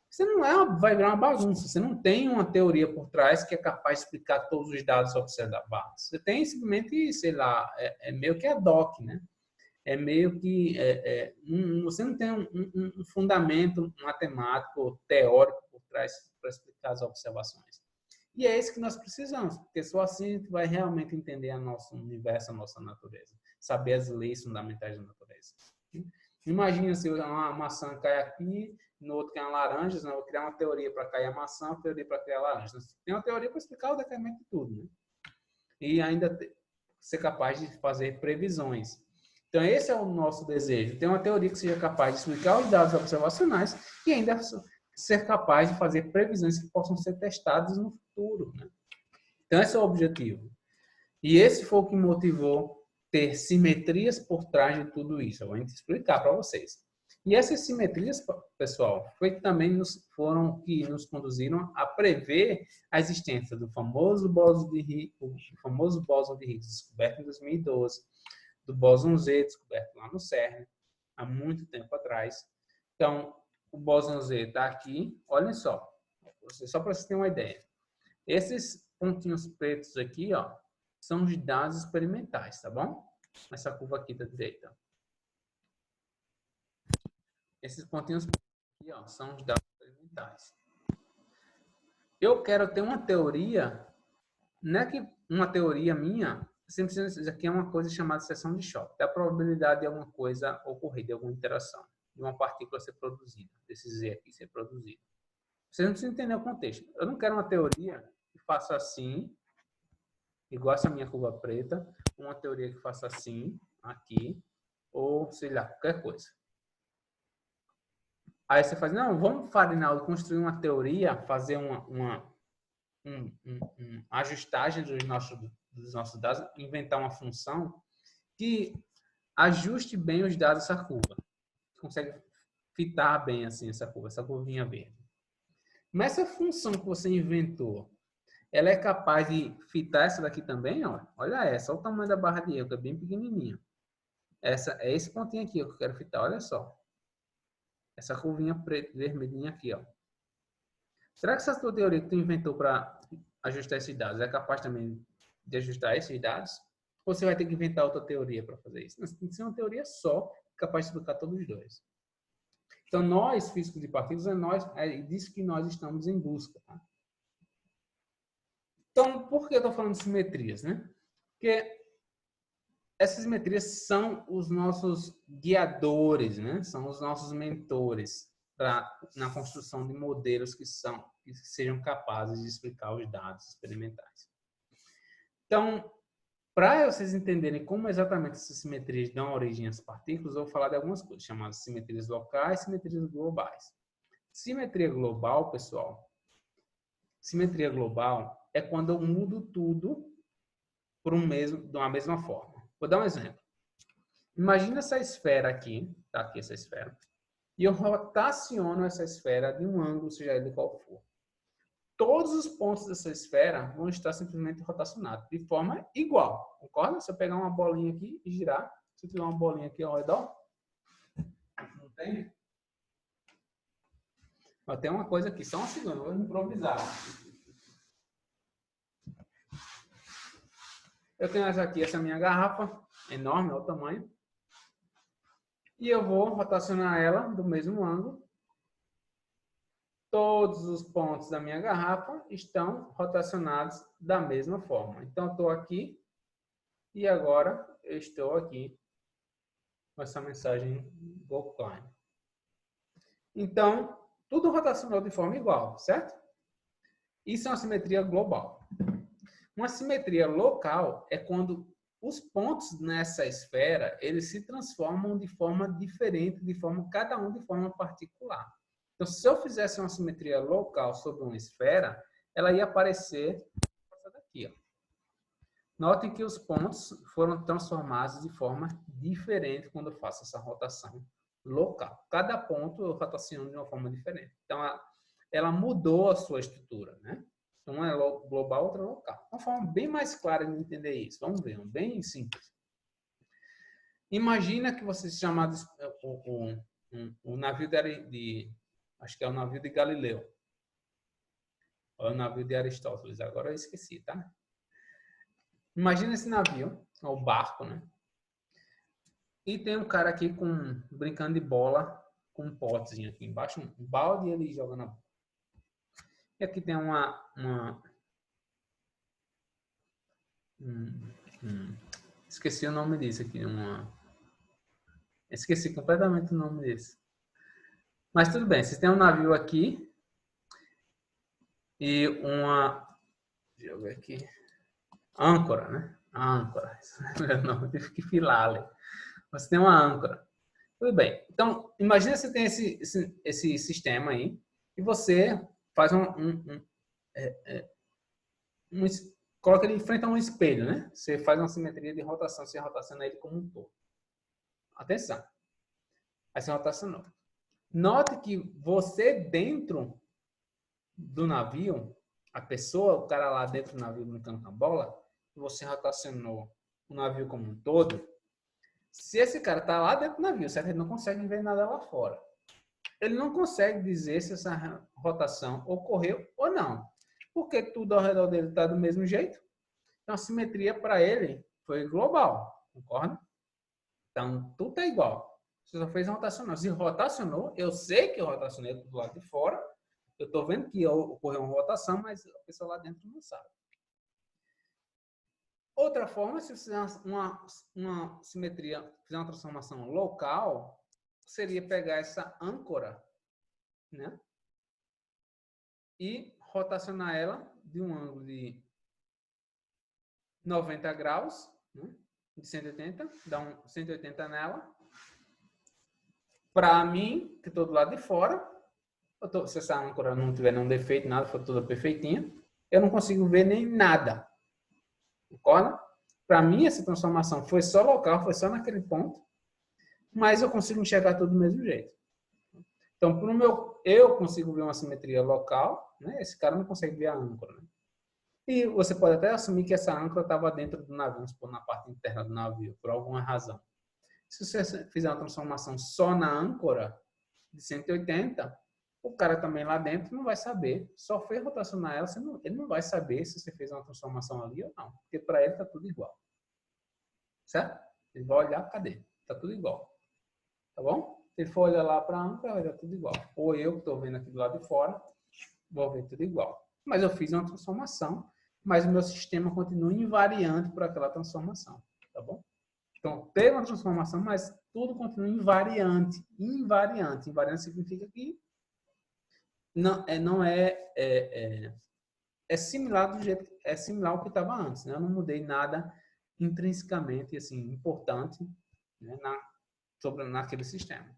Você não vai virar uma bagunça. Você não tem uma teoria por trás que é capaz de explicar todos os dados observados. Você tem simplesmente, sei lá, meio que ad hoc, né? É meio que você não tem um fundamento matemático, teórico por trás para explicar as observações. E é isso que nós precisamos, porque só assim a gente vai realmente entender o nosso universo, a nossa natureza, saber as leis fundamentais da natureza. Imagina se uma maçã cai aqui, no outro cai uma laranja, eu vou criar uma teoria para cair a maçã, uma teoria para criar a laranja. Tem uma teoria para explicar o decaimento de tudo, né? E ainda ser capaz de fazer previsões. Então, esse é o nosso desejo. Ter uma teoria que seja capaz de explicar os dados observacionais e ainda ser capaz de fazer previsões que possam ser testadas no futuro, né? Então, esse é o objetivo. E esse foi o que motivou ter simetrias por trás de tudo isso. Eu vou explicar para vocês. E essas simetrias, pessoal, foram que nos conduziram a prever a existência do famoso bóson de Higgs, descoberto em 2012, do bóson Z, descoberto lá no CERN, há muito tempo atrás. Então, o bóson Z está aqui. Olhem só para vocês terem uma ideia. Esses pontinhos pretos aqui, ó, são os dados experimentais, tá bom? Essa curva aqui da direita. Esses pontinhos aqui, ó, são os dados experimentais. Eu quero ter uma teoria, não é que uma teoria minha, isso aqui é uma coisa chamada seção de choque, da probabilidade de alguma coisa ocorrer, de alguma interação, de uma partícula ser produzida, desse Z aqui ser produzido. Vocês não precisam entender o contexto. Eu não quero uma teoria que faça assim, igual essa minha curva preta, uma teoria que faça assim, aqui, ou sei lá, qualquer coisa. Aí você faz, não, vamos, Farinaldo, construir uma teoria, fazer uma ajustagem dos nossos dados, inventar uma função que ajuste bem os dados dessa curva. Consegue fitar bem assim essa curvinha verde. Mas essa função que você inventou, ela é capaz de fitar essa daqui também, ó. Olha essa, olha o tamanho da barra de erro, que é bem pequenininha. É esse pontinho aqui que eu quero fitar, olha só. Essa curvinha preta, vermelhinha aqui, ó. Será que essa tua teoria que tu inventou para ajustar esses dados é capaz também de ajustar esses dados? Ou você vai ter que inventar outra teoria para fazer isso? Não, tem que ser uma teoria só, capaz de explicar todos os dois. Então, nós, físicos de partículas, é disso que nós estamos em busca. Tá? Então, por que eu estou falando de simetrias, né? Porque essas simetrias são os nossos guiadores, né? São os nossos mentores na construção de modelos que sejam capazes de explicar os dados experimentais. Então, Para vocês entenderem como exatamente essas simetrias dão origem às partículas, eu vou falar de algumas coisas, chamadas simetrias locais e simetrias globais. Simetria global, pessoal, simetria global é quando eu mudo tudo de uma mesma forma. Vou dar um exemplo. Imagina essa esfera aqui, tá aqui essa esfera, e eu rotaciono essa esfera de um ângulo, seja ele qual for. Todos os pontos dessa esfera vão estar simplesmente rotacionados, de forma igual, concorda? Se eu pegar uma bolinha aqui e girar, se eu tiver uma bolinha aqui ao redor, não tem? Mas tem uma coisa aqui, só um segundo, vou improvisar. Eu tenho essa minha garrafa, enorme, olha o tamanho, e eu vou rotacionar ela do mesmo ângulo. Todos os pontos da minha garrafa estão rotacionados da mesma forma. Então, eu estou aqui e agora eu estou aqui com essa mensagem Go Climb. Então, tudo rotacionou de forma igual, certo? Isso é uma simetria global. Uma simetria local é quando os pontos nessa esfera, eles se transformam de forma diferente, cada um de forma particular. Então, se eu fizesse uma simetria local sobre uma esfera, ela ia aparecer essa daqui, ó. Notem que os pontos foram transformados de forma diferente quando eu faço essa rotação local. Cada ponto eu rotaciono de uma forma diferente. Então, ela mudou a sua estrutura, né? Uma é global, outra é local. Uma forma bem mais clara de entender isso. Vamos ver, bem simples. Imagina que você se chamar o navio acho que é o navio de Galileu. Ou é o navio de Aristóteles. Agora eu esqueci, tá? Imagina esse navio, o barco, né? E tem um cara aqui brincando de bola com um potezinho aqui embaixo, um balde, e ele joga na bola. E aqui tem esqueci o nome disso aqui. Esqueci completamente o nome desse. Mas tudo bem, vocês têm um navio aqui e deixa eu ver aqui. Âncora, né? Âncora. Não, tive que filar ali. Você tem uma âncora. Tudo bem. Então, imagina que você tem esse sistema aí e você faz coloca ele em frente a um espelho, né? Você faz uma simetria de rotação, você rotaciona ele como um todo. Atenção. Aí você rotacionou. Note que você dentro do navio, a pessoa, o cara lá dentro do navio brincando com a bola, você rotacionou o navio como um todo. Se esse cara está lá dentro do navio, certo? Ele não consegue ver nada lá fora. Ele não consegue dizer se essa rotação ocorreu ou não. Porque tudo ao redor dele está do mesmo jeito. Então, a simetria para ele foi global. Concorda? Então, tudo está igual. Você só fez rotacionar. Se rotacionou, eu sei que eu rotacionei do lado de fora. Eu estou vendo que ocorreu uma rotação, mas a pessoa lá dentro não sabe. Outra forma, se você fizer uma simetria, fizer uma transformação local, seria pegar essa âncora, né? E rotacionar ela de um ângulo de 90 graus, né? De 180, dar um 180 nela. Para mim, que estou do lado de fora, se essa âncora não tiver nenhum defeito, nada, for toda perfeitinha, eu não consigo ver nem nada. Concorda? Para mim, essa transformação foi só local, foi só naquele ponto, mas eu consigo enxergar tudo do mesmo jeito. Então, eu consigo ver uma simetria local, né? Esse cara não consegue ver a âncora. Né? E você pode até assumir que essa âncora estava dentro do navio, vamos supor, na parte interna do navio, por alguma razão. Se você fizer uma transformação só na âncora, de 180, o cara também lá dentro não vai saber. Só foi rotacionar ela, ele não vai saber se você fez uma transformação ali ou não. Porque para ele está tudo igual. Certo? Ele vai olhar, cadê? Está tudo igual. Tá bom? Se ele for olhar lá para a âncora, vai dar tudo igual. Ou eu, que estou vendo aqui do lado de fora, vou ver tudo igual. Mas eu fiz uma transformação, mas o meu sistema continua invariante por aquela transformação. Tá bom? Então, teve uma transformação, mas tudo continua invariante. Invariante. Invariante significa que é similar do jeito, é similar ao que estava antes. Né? Eu não mudei nada intrinsecamente assim, importante, né, naquele sistema.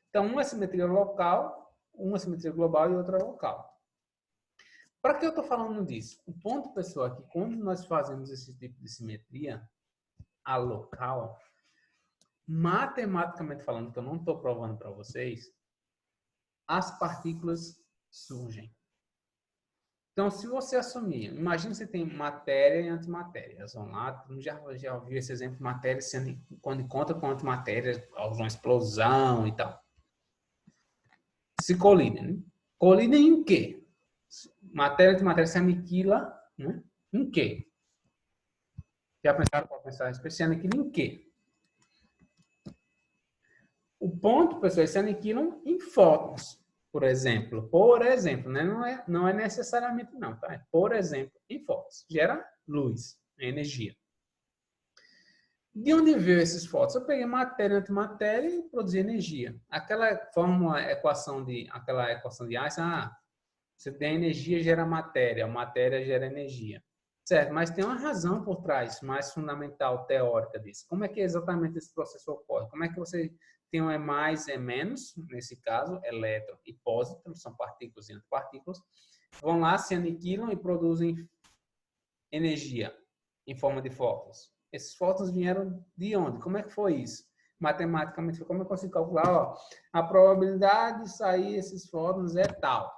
Então, uma simetria local, uma simetria global e outra local. Para que eu estou falando disso? O ponto, pessoal, é que quando nós fazemos esse tipo de simetria, a local, matematicamente falando, que eu não estou provando para vocês, as partículas surgem. Então, se você assumir, imagine que você tem matéria e antimatéria. Elas vão lá, já ouviu esse exemplo de matéria sendo, quando encontra com antimatéria, causa uma explosão e tal. Se colidem, né? Colidem em quê? Matéria e antimatéria se aniquila, né? Em quê? Já pensaram para pensar a respeito? Se aniquila em quê? O ponto, pessoal, se aniquilam em fótons, por exemplo. Por exemplo, né? Não é necessariamente não, tá? É, por exemplo, em fótons. Gera luz, energia. De onde veio esses fótons? Eu peguei matéria e antimatéria e produzi energia. Aquela equação de Einstein, você tem energia, gera matéria, matéria gera energia. Certo, mas tem uma razão por trás, mais fundamental, teórica disso. Como é que exatamente esse processo ocorre? Como é que você tem um E mais, E menos, nesse caso, elétron e pósitron, são partículas e antipartículas, vão lá, se aniquilam e produzem energia em forma de fótons. Esses fótons vieram de onde? Como é que foi isso? Matematicamente, como eu consigo calcular? Ó, a probabilidade de sair esses fótons é tal.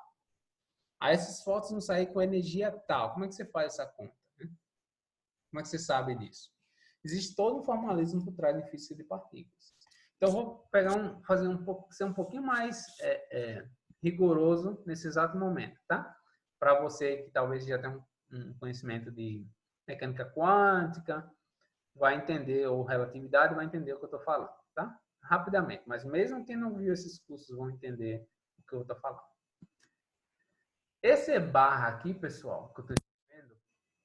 Aí esses fótons vão sair com energia tal. Como é que você faz essa conta? Como é que você sabe disso? Existe todo um formalismo por trás de física de partículas. Então, eu vou pegar ser um pouquinho mais rigoroso nesse exato momento, tá? Para você que talvez já tenha um conhecimento de mecânica quântica, vai entender, ou relatividade, vai entender o que eu estou falando, tá? Rapidamente. Mas mesmo quem não viu esses cursos vão entender o que eu estou falando. Esse barra aqui, pessoal, que eu estou dizendo,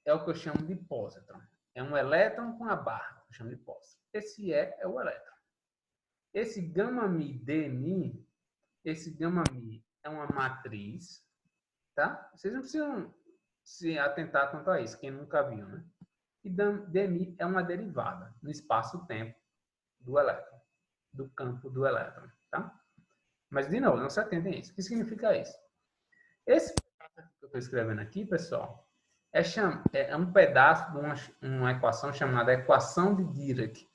é o que eu chamo de pósitron. É um elétron com a barra, que eu chamo de pósitron. Esse é o elétron. Esse gama-mi DMi, esse gama-mi é uma matriz, tá? Vocês não precisam se atentar quanto a isso, quem nunca viu, né? E DMi é uma derivada no espaço-tempo do elétron, do campo do elétron, tá? Mas, de novo, não se atentem a isso. O que significa isso? Esse pedaço que eu estou escrevendo aqui, pessoal, é um pedaço de uma equação chamada equação de Dirac,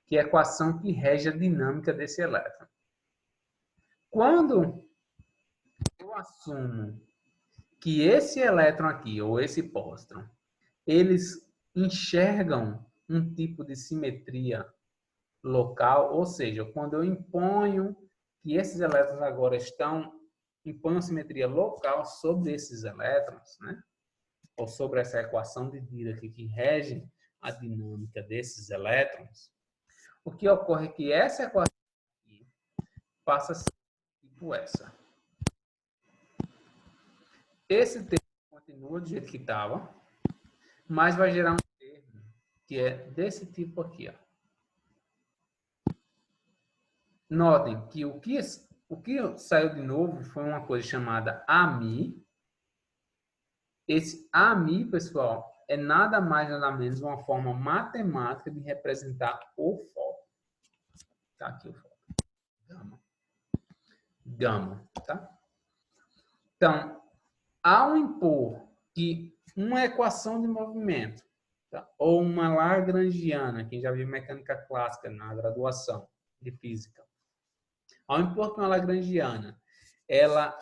que é a equação que rege a dinâmica desse elétron. Quando eu assumo que esse elétron aqui, ou esse pósitron, eles enxergam um tipo de simetria local, ou seja, quando eu imponho que esses elétrons agora imponham uma simetria local sobre esses elétrons, né? Ou sobre essa equação de Dirac que rege a dinâmica desses elétrons, o que ocorre é que essa equação aqui passa a ser tipo essa. Esse termo continua do jeito que estava, mas vai gerar um termo que é desse tipo aqui, ó. Notem que o que saiu de novo foi uma coisa chamada AMI. Esse AMI, pessoal, é nada mais nada menos uma forma matemática de representar o fóton. Tá aqui o fóton. Gama, tá? Então, ao impor que uma equação de movimento, tá? Ou uma lagrangiana, quem já viu mecânica clássica na graduação de física, ao impor que uma lagrangiana, ela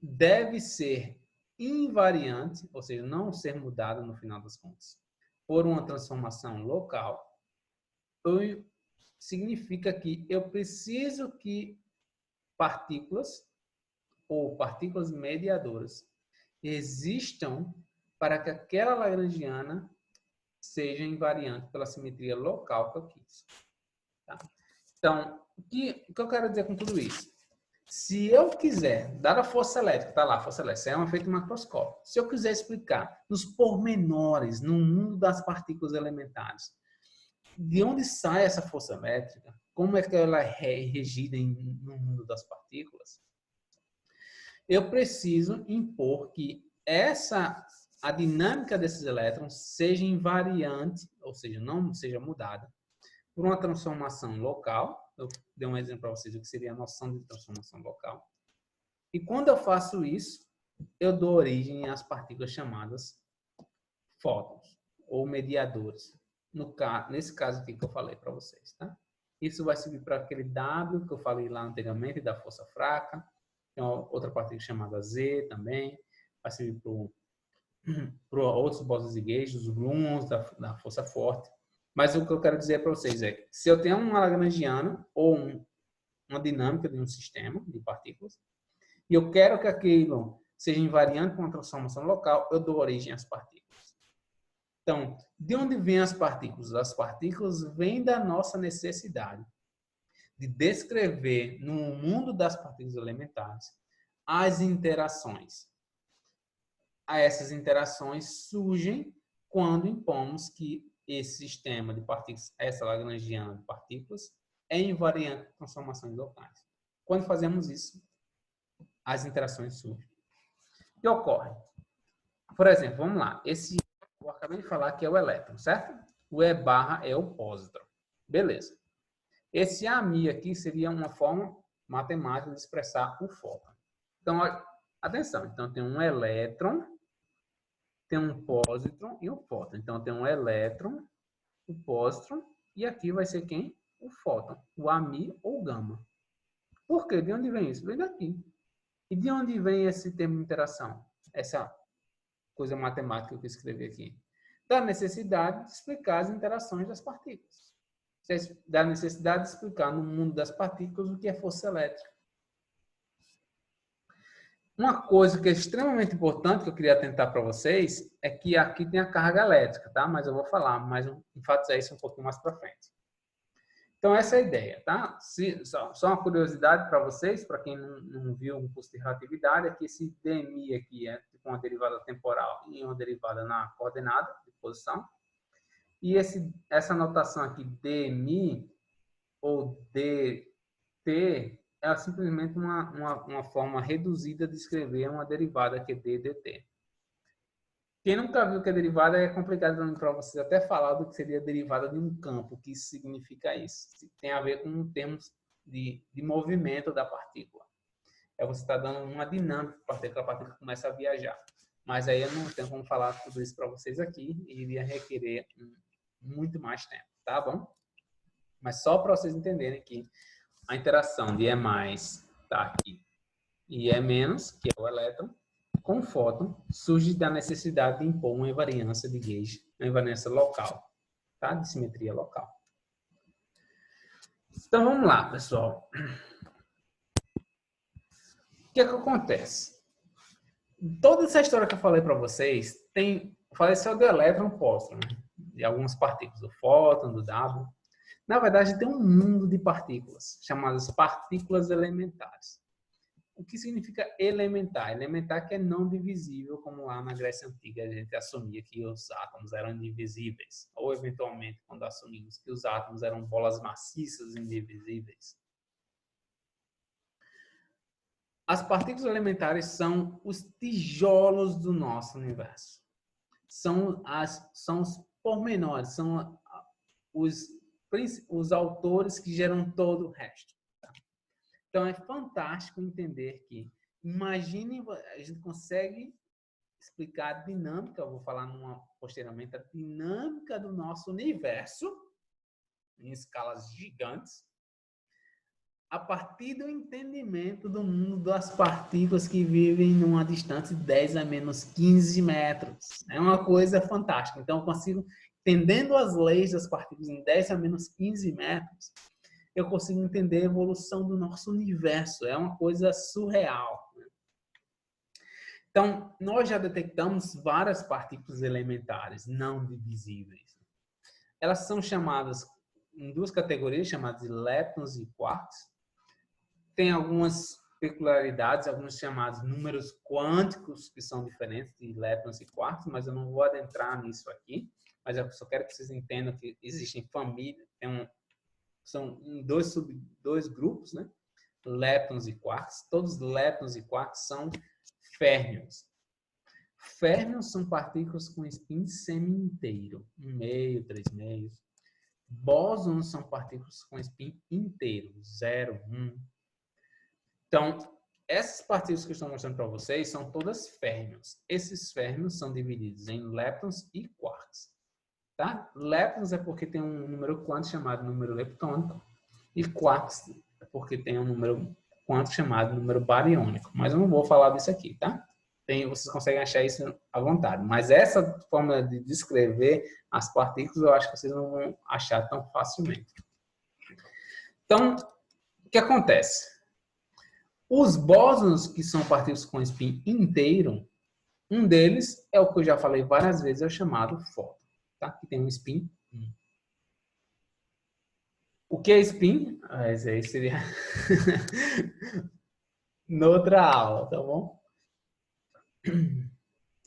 deve ser invariante, ou seja, não ser mudada no final das contas, por uma transformação local, significa que eu preciso que partículas ou partículas mediadoras existam para que aquela lagrangiana seja invariante pela simetria local que eu quis. Tá? Então, o que eu quero dizer com tudo isso? Se eu quiser, dada a força elétrica, tá lá, a força elétrica é um efeito macroscópico. Se eu quiser explicar nos pormenores, no mundo das partículas elementares, de onde sai essa força elétrica, como é que ela é regida no mundo das partículas, eu preciso impor que essa a dinâmica desses elétrons seja invariante, ou seja, não seja mudada, por uma transformação local. Eu dei um exemplo para vocês do que seria a noção de transformação local. E quando eu faço isso, eu dou origem às partículas chamadas fótons, ou mediadores. Nesse caso aqui que eu falei para vocês, tá? Isso vai servir para aquele W que eu falei lá anteriormente, da força fraca. Tem outra partícula chamada Z também. Vai servir para outros bósons e gages, os gluons da força forte. Mas o que eu quero dizer para vocês é que se eu tenho uma lagrangiana ou uma dinâmica de um sistema de partículas, e eu quero que aquilo seja invariante com uma transformação local, eu dou origem às partículas. Então, de onde vêm as partículas? As partículas vêm da nossa necessidade de descrever no mundo das partículas elementares as interações. Essas interações surgem quando impomos que esse sistema de partículas, essa lagrangiana de partículas, é invariante com transformações locais. Quando fazemos isso, as interações surgem. O que ocorre? Por exemplo, vamos lá. Eu acabei de falar que é o elétron, certo? O E barra é o pósitron. Beleza. Esse AMI aqui seria uma forma matemática de expressar o fóton. Então, atenção. Então, tem um elétron, tem um pósitron e um fóton. Então, tem um elétron, o pósitron, e aqui vai ser quem? O fóton, o AMI ou gama. Por quê? De onde vem isso? Vem daqui. E de onde vem esse termo de interação? Essa coisa matemática que eu escrevi aqui. Da necessidade de explicar as interações das partículas. Da necessidade de explicar no mundo das partículas o que é força elétrica. Uma coisa que é extremamente importante que eu queria atentar para vocês é que aqui tem a carga elétrica, tá? Mas eu vou falar, mas enfatizar isso um pouquinho mais para frente. Então, essa é a ideia, tá? Só uma curiosidade para vocês, para quem não viu um curso de relatividade, é que esse dmi aqui é uma derivada temporal e uma derivada na coordenada de posição. E essa notação aqui, dmi ou dt, é simplesmente uma forma reduzida de escrever uma derivada que é d dt. Quem nunca viu que é derivada, é complicado para vocês até falar do que seria a derivada de um campo, o que isso significa isso. Tem a ver com termos de movimento da partícula. Você está dando uma dinâmica para a partícula começa a viajar. Mas aí eu não tenho como falar tudo isso para vocês aqui, e iria requerer muito mais tempo, tá bom? Mas só para vocês entenderem que a interação de E+, tá aqui, e E-, que é o elétron, com o fóton, surge da necessidade de impor uma invariância de gauge, uma invariância local, tá? De simetria local. Então, vamos lá, pessoal. O que é que acontece? Toda essa história que eu falei para vocês, falei só do elétron e pósitron, né? De algumas partículas, do fóton, do W. Na verdade, tem um mundo de partículas, chamadas partículas elementares. O que significa elementar? Elementar que é não divisível, como lá na Grécia Antiga a gente assumia que os átomos eram indivisíveis. Ou, eventualmente, quando assumimos que os átomos eram bolas maciças indivisíveis. As partículas elementares são os tijolos do nosso universo. São os pormenores, são os autores que geram todo o resto. Então, é fantástico entender que, imagine, a gente consegue explicar a dinâmica, eu vou falar posteriormente, a dinâmica do nosso universo, em escalas gigantes, a partir do entendimento do mundo das partículas que vivem numa distância de 10 a menos 15 metros. É uma coisa fantástica. Então, eu consigo, entendendo as leis das partículas em 10 a menos 15 metros, eu consigo entender a evolução do nosso universo. É uma coisa surreal. Então, nós já detectamos várias partículas elementares não divisíveis. Elas são chamadas em duas categorias, chamadas de leptons e quarks. Tem algumas peculiaridades, alguns chamados números quânticos, que são diferentes de leptons e quarks, mas eu não vou adentrar nisso aqui. Mas eu só quero que vocês entendam que existem famílias, são dois grupos, né? Leptons e quarks. Todos leptons e quarks são férmions. Férmions são partículas com spin semi-inteiro, 1,5, 3,5. Bósons são partículas com spin inteiro, 0, 1. Então, essas partículas que eu estou mostrando para vocês são todas férmions. Esses férmions são divididos em leptons e quarks. Tá? Leptons é porque tem um número quântico chamado número leptônico. E quarks é porque tem um número quântico chamado número bariônico. Mas eu não vou falar disso aqui, tá? Vocês conseguem achar isso à vontade. Mas essa forma de descrever as partículas eu acho que vocês não vão achar tão facilmente. Então, o que acontece? Os bósons, que são partículas com spin inteiro, um deles é o que eu já falei várias vezes, é o chamado fóton, tá? Que tem um spin 1. O que é spin? Esse aí seria noutra aula, tá bom?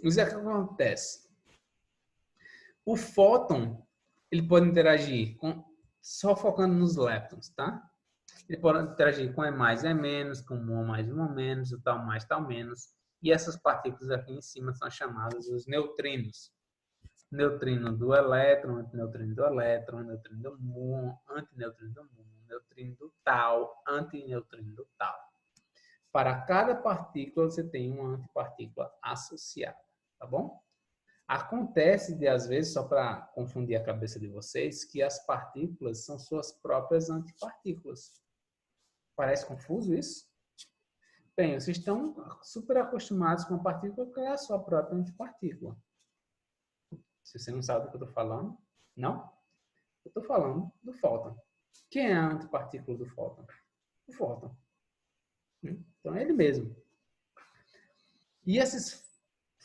Mas é o que acontece. O fóton, ele pode interagir só focando nos leptons, tá? Ele pode interagir com E mais, E menos, com O mais, O menos, o tal mais, tal menos. E essas partículas aqui em cima são chamadas os neutrinos. Neutrino do elétron, antineutrino do elétron, neutrino do muon, antineutrino do muon, neutrino do tal, antineutrino do tal. Para cada partícula você tem uma antipartícula associada, tá bom? Acontece de, às vezes, só para confundir a cabeça de vocês, que as partículas são suas próprias antipartículas. Parece confuso isso? Bem, vocês estão super acostumados com a partícula que é a sua própria antipartícula. Se você não sabe do que eu estou falando, não? Eu estou falando do fóton. Quem é a antipartícula do fóton? O fóton. Então é ele mesmo. E esses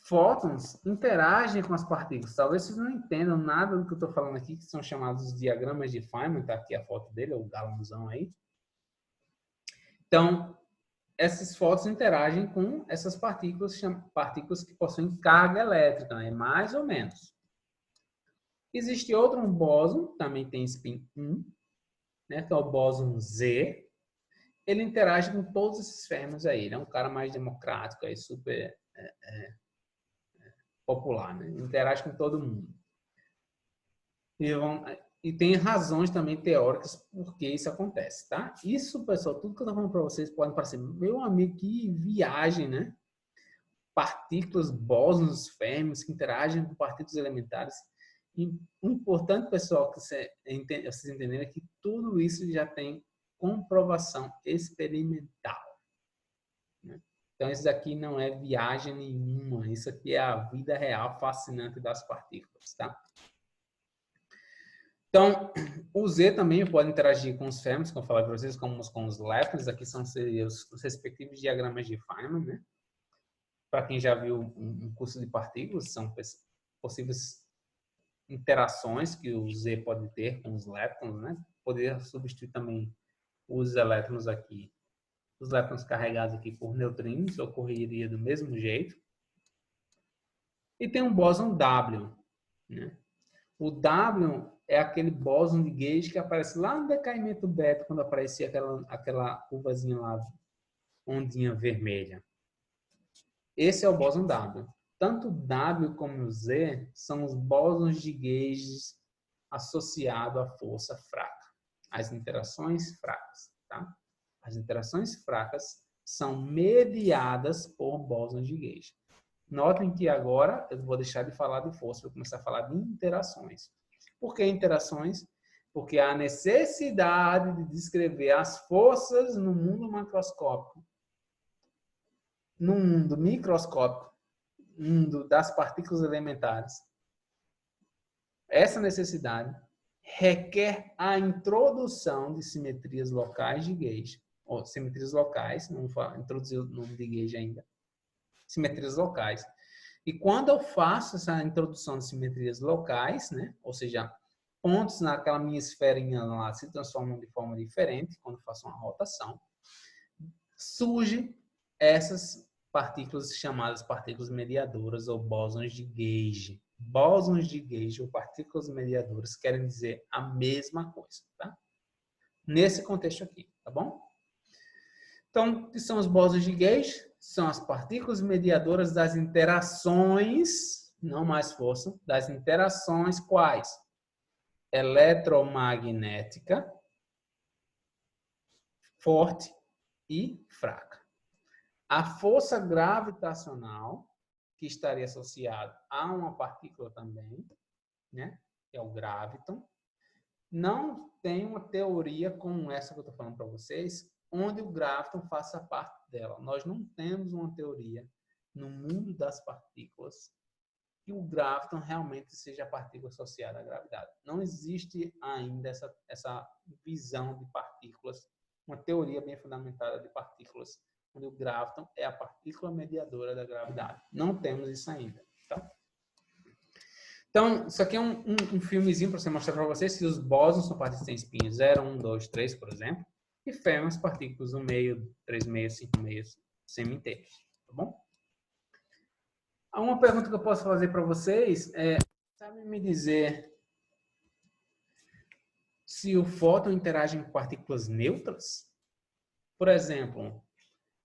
fótons interagem com as partículas. Talvez vocês não entendam nada do que eu estou falando aqui, que são chamados diagramas de Feynman. Está aqui a foto dele, o galãozão aí. Então, esses fótons interagem com essas partículas que possuem carga elétrica, né? Mais ou menos. Existe outro bóson, também tem spin 1, né? Que é o bóson Z. Ele interage com todos esses férmions aí. Ele é um cara mais democrático, aí, super popular, né? Ele interage com todo mundo. E tem razões também teóricas por que isso acontece, tá? Isso, pessoal, tudo que eu estou falando para vocês pode parecer, meu amigo, que viagem, né? Partículas, bósons, férmions que interagem com partículas elementares. E o importante, pessoal, que vocês entenderem é que tudo isso já tem comprovação experimental. Né? Então, isso aqui não é viagem nenhuma. Isso aqui é a vida real fascinante das partículas, tá? Então, o Z também pode interagir com os férmions, como eu falei para vocês, como com os leptons. Aqui seriam os respectivos diagramas de Feynman, né? Para quem já viu um curso de partículas, são possíveis interações que o Z pode ter com os leptons, né? Poderia substituir também os elétrons aqui. Os elétrons carregados aqui por neutrinos ocorreria do mesmo jeito. E tem um bóson W, né? O W é aquele bóson de Gauge que aparece lá no decaimento beta, quando aparecia aquela curvazinha lá, ondinha vermelha. Esse é o bóson W. Tanto W como o Z são os bósons de Gauge associados à força fraca, às interações fracas. Tá? As interações fracas são mediadas por bósons de Gauge. Notem que agora eu vou deixar de falar de força, vou começar a falar de interações. Por que interações? Porque há necessidade de descrever as forças no mundo macroscópico, no mundo microscópico, mundo das partículas elementares. Essa necessidade requer a introdução de simetrias locais de Gauge, ou simetrias locais, não vou introduzir o nome de Gauge ainda, simetrias locais. E quando eu faço essa introdução de simetrias locais, né, ou seja, pontos naquela minha esferinha lá se transformam de forma diferente, quando eu faço uma rotação, surgem essas partículas chamadas partículas mediadoras ou bósons de Gauge. Bósons de Gauge ou partículas mediadoras querem dizer a mesma coisa, tá? Nesse contexto aqui, tá bom? Então, o que são os bósons de Gauge? são as partículas mediadoras das interações, não mais força, das interações quais? Eletromagnética, forte e fraca. A força gravitacional, que estaria associada a uma partícula também, né? Que é o graviton. Não tem uma teoria como essa que eu estou falando para vocês, onde o graviton faça parte dela. Nós não temos uma teoria no mundo das partículas que o graviton realmente seja a partícula associada à gravidade. Não existe ainda essa visão de partículas, uma teoria bem fundamentada de partículas, onde o graviton é a partícula mediadora da gravidade. Não temos isso ainda. Tá? Então, isso aqui é um filmezinho para você mostrar para vocês que os bósons são partículas que têm espinho 0, 1, 2, 3, por exemplo, e férmions partículas 1 meio, 3 meios, 5 meios, semi-inteiros. Tá bom? Uma pergunta que eu posso fazer para vocês é, sabe me dizer se o fóton interage com partículas neutras? Por exemplo,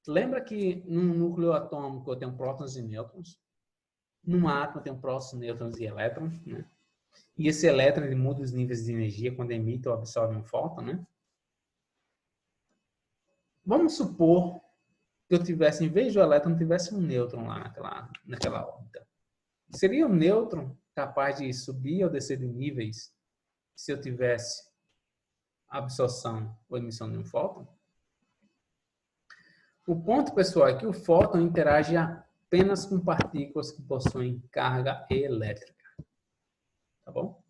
lembra que num núcleo atômico eu tenho prótons e nêutrons? Num átomo eu tenho prótons, nêutrons e elétrons, né? E esse elétron ele muda os níveis de energia quando emite ou absorve um fóton, né? Vamos supor que eu tivesse, em vez do elétron, tivesse um nêutron lá naquela órbita. Seria o nêutron capaz de subir ou descer de níveis se eu tivesse absorção ou emissão de um fóton? O ponto, pessoal, é que o fóton interage apenas com partículas que possuem carga elétrica. Tá bom?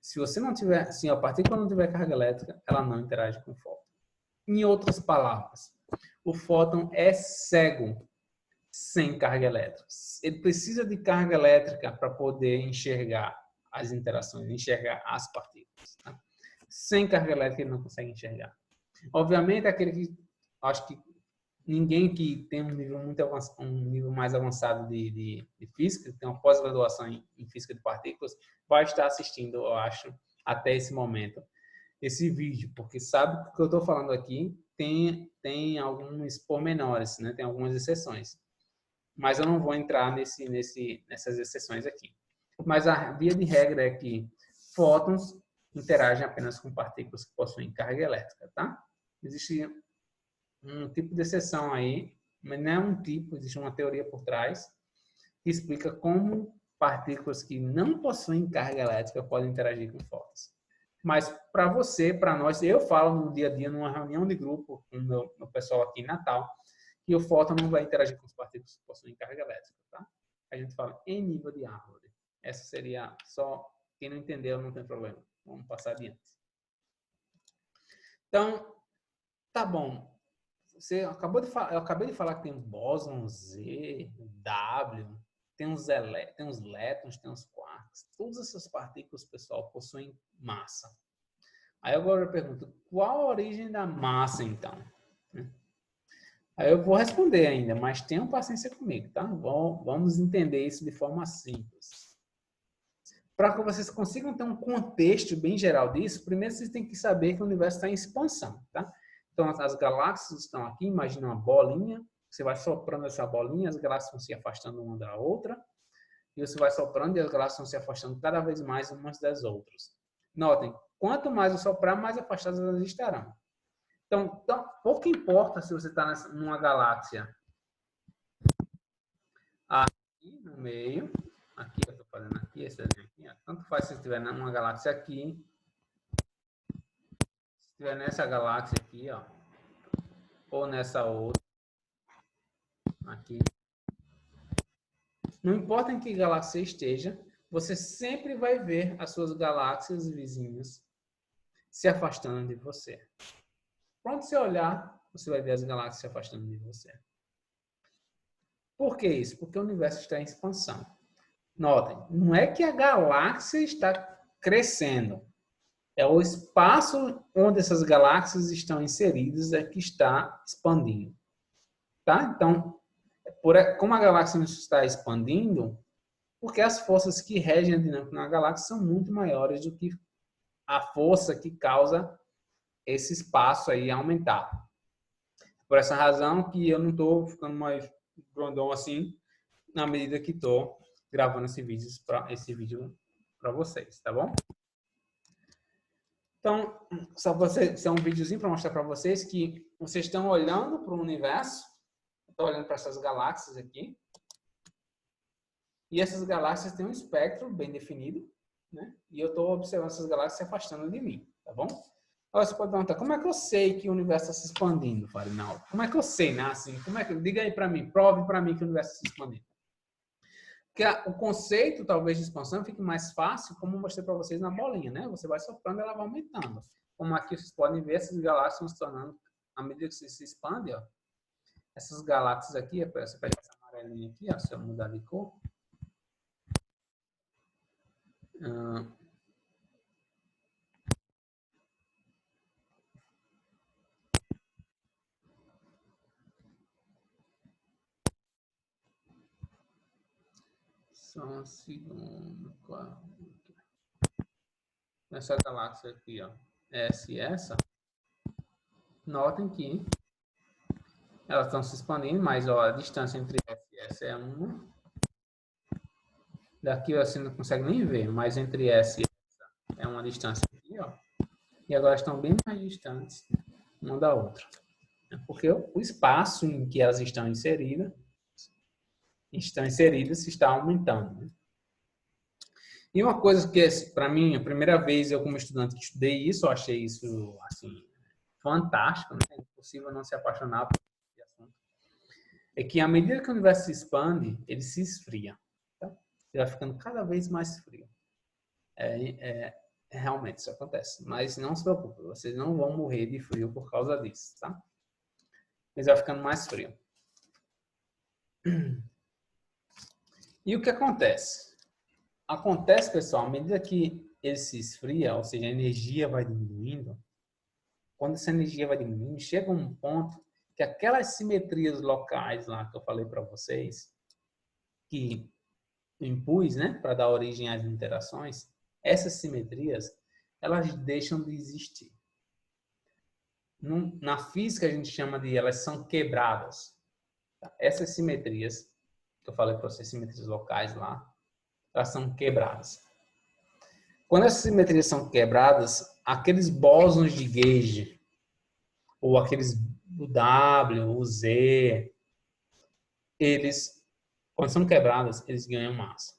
Se a partícula não tiver carga elétrica, ela não interage com o fóton. Em outras palavras, o fóton é cego sem carga elétrica. Ele precisa de carga elétrica para poder enxergar as interações, enxergar as partículas. Tá? Sem carga elétrica, ele não consegue enxergar. Obviamente, aquele que acho que ninguém que tem um nível muito avançado, um nível mais avançado de física, tem uma pós-graduação em física de partículas, vai estar assistindo, eu acho, até esse momento, esse vídeo, porque sabe que o que eu estou falando aqui tem alguns pormenores, né? Tem algumas exceções. Mas eu não vou entrar nessas exceções aqui. Mas a via de regra é que fótons interagem apenas com partículas que possuem carga elétrica, tá? Existe um tipo de exceção aí, mas não é um tipo, existe uma teoria por trás que explica como partículas que não possuem carga elétrica podem interagir com fótons. Mas para você, para nós, eu falo no dia a dia, numa reunião de grupo com o meu pessoal aqui em Natal, que o fóton não vai interagir com as partículas que possuem carga elétrica, tá? A gente fala em nível de árvore. Essa seria só, quem não entendeu, não tem problema. Vamos passar adiante. Então, tá bom. Eu acabei de falar que tem bóson Z, W, tem os létons, tem os quarks. Todas essas partículas, pessoal, possuem massa. Aí agora eu pergunto, qual a origem da massa, então? Aí eu vou responder ainda, mas tenham paciência comigo, tá? Vamos entender isso de forma simples. Para que vocês consigam ter um contexto bem geral disso, primeiro vocês têm que saber que o universo está em expansão, tá? Então, as galáxias estão aqui, imagina uma bolinha, você vai soprando essa bolinha, as galáxias vão se afastando uma da outra, e você vai soprando e as galáxias vão se afastando cada vez mais umas das outras. Notem, quanto mais eu soprar, mais afastadas elas estarão. Então, pouco importa se você está numa galáxia aqui no meio, aqui eu estou fazendo aqui, esse desenho aqui, ó. Tanto faz se estiver numa galáxia aqui, se estiver nessa galáxia aqui, ó, ou nessa outra, aqui. Não importa em que galáxia esteja, você sempre vai ver as suas galáxias vizinhas se afastando de você. Quando você olhar, você vai ver as galáxias se afastando de você. Por que isso? Porque o universo está em expansão. Notem, não é que a galáxia está crescendo. É o espaço onde essas galáxias estão inseridas é que está expandindo. Tá? Então, como a galáxia não está expandindo, porque as forças que regem a dinâmica na galáxia são muito maiores do que a força que causa esse espaço aí aumentar. Por essa razão que eu não estou ficando mais grandão assim, na medida que estou gravando esse vídeo para vocês, tá bom? Então, isso é um videozinho para mostrar para vocês que vocês estão olhando para o universo, estão olhando para essas galáxias aqui, e essas galáxias têm um espectro bem definido, né? E eu estou observando essas galáxias se afastando de mim, tá bom? Agora você pode perguntar, como é que eu sei que o universo está se expandindo, Farinaldo? Como é que eu sei, né? Assim, diga aí para mim, prove para mim que o universo está se expandindo. Porque o conceito, talvez, de expansão fique mais fácil, como eu mostrei para vocês na bolinha, né? Você vai soprando, ela vai aumentando. Como aqui vocês podem ver, essas galáxias vão se tornando, à medida que você se expande, ó, essas galáxias aqui, você pega essa amarelinha aqui, ó, se eu mudar de cor. Só um segundo. Essa galáxia aqui, ó, essa e essa, notem que elas estão se expandindo, mas ó, a distância entre essa e essa é uma. Daqui você não consegue nem ver, mas entre essa e essa é uma distância aqui, ó. E agora estão bem mais distantes uma da outra. Porque o espaço em que elas estão inseridas está aumentando. Né? E uma coisa que, para mim, a primeira vez eu como estudante que estudei isso, eu achei isso, assim, fantástico, né? É impossível não se apaixonar por esse assunto. É que à medida que o universo se expande, ele se esfria. Tá? Ele vai ficando cada vez mais frio. Realmente isso acontece. Mas não se preocupe, vocês não vão morrer de frio por causa disso, tá? Ele vai ficando mais frio. E o que acontece? Acontece, pessoal, à medida que ele se esfria, ou seja, a energia vai diminuindo, quando essa energia vai diminuindo, chega um ponto que aquelas simetrias locais lá que eu falei para vocês, que impus, né, para dar origem às interações, essas simetrias, elas deixam de existir. Na física a gente chama de elas são quebradas. Essas simetrias, que eu falei para vocês, simetrias locais lá, elas são quebradas. Quando essas simetrias são quebradas, aqueles bósons de gauge, ou aqueles o W, o Z, eles, quando são quebradas, eles ganham massa.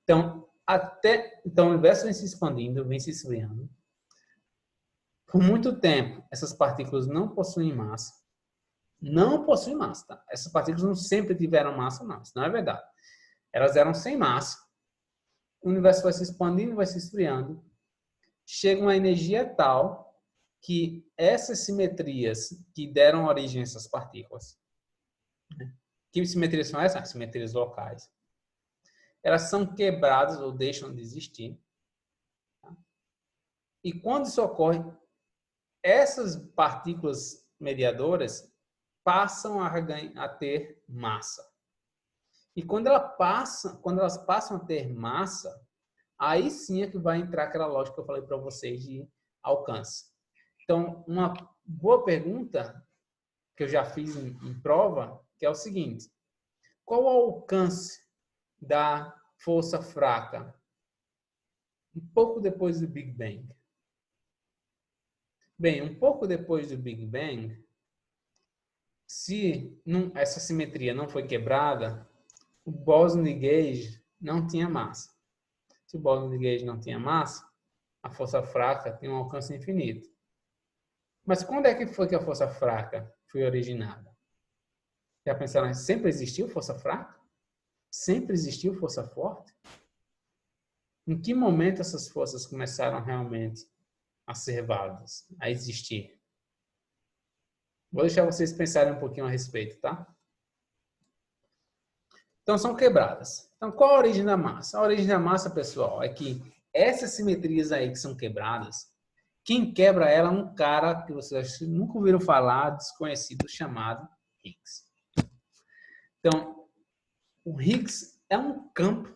Então, o universo vem se expandindo, vem se esfriando. Por muito tempo, essas partículas não possuem massa. Não possuem massa, tá? Essas partículas não sempre tiveram massa, não. Isso não é verdade. Elas eram sem massa. O universo vai se expandindo, vai se esfriando. Chega uma energia tal que essas simetrias que deram origem a essas partículas, né? Que simetrias são essas? Simetrias locais. Elas são quebradas ou deixam de existir. Tá? E quando isso ocorre, essas partículas mediadoras passam a ter massa. E quando elas passam a ter massa, aí sim é que vai entrar aquela lógica que eu falei para vocês de alcance. Então, uma boa pergunta que eu já fiz em prova, que é o seguinte: qual o alcance da força fraca um pouco depois do Big Bang? Bem, um pouco depois do Big Bang, se essa simetria não foi quebrada, o bóson de gauge não tinha massa. Se o bóson de gauge não tinha massa, a força fraca tem um alcance infinito. Mas quando é que foi que a força fraca foi originada? Já pensaram, sempre existiu força fraca? Sempre existiu força forte? Em que momento essas forças começaram realmente a ser válidas, a existir? Vou deixar vocês pensarem um pouquinho a respeito, tá? Então, são quebradas. Então, qual a origem da massa? A origem da massa, pessoal, é que essas simetrias aí que são quebradas, quem quebra ela é um cara que vocês nunca ouviram falar, desconhecido, chamado Higgs. Então, o Higgs é um campo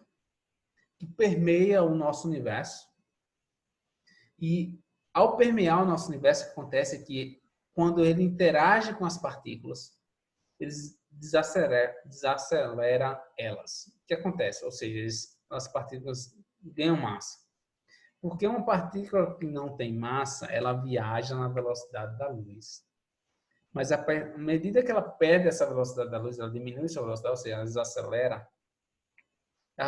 que permeia o nosso universo. E, ao permear o nosso universo, o que acontece é que, quando ele interage com as partículas, eles desacelera elas. O que acontece? Ou seja, as partículas ganham massa. Porque uma partícula que não tem massa, ela viaja na velocidade da luz. Mas à medida que ela perde essa velocidade da luz, ela diminui sua velocidade, ou seja, ela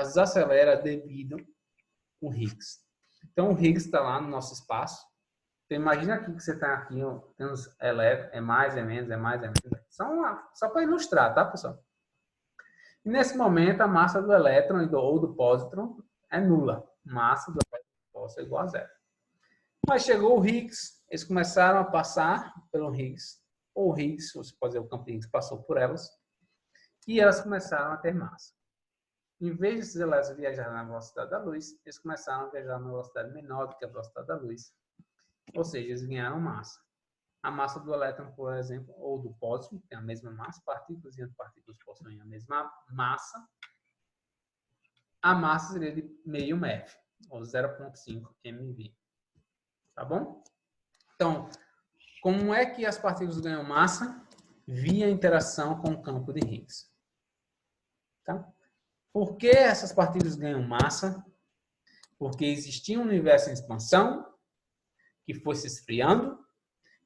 desacelera devido ao Higgs. Então, o Higgs está lá no nosso espaço. Então, imagina aqui que você está aqui, tem uns elétrons, é mais, é menos, é mais, é menos. Só para ilustrar, tá, pessoal? E nesse momento, a massa do elétron ou do pósitron é nula. Massa do elétron e do pósitron é igual a zero. Mas chegou o Higgs, eles começaram a passar pelo Higgs. Ou o Higgs, você pode dizer, o campo de Higgs passou por elas. E elas começaram a ter massa. Em vez de esses elétrons viajarem na velocidade da luz, eles começaram a viajar na velocidade menor do que a velocidade da luz. Ou seja, eles ganharam massa. A massa do elétron, por exemplo, ou do pósitron, tem a mesma massa, partículas e antipartículas possuem a mesma massa. A massa seria de meio MeV, ou 0,5 MeV. Tá bom? Então, como é que as partículas ganham massa? Via interação com o campo de Higgs. Tá? Por que essas partículas ganham massa? Porque existia um universo em expansão que foi se esfriando.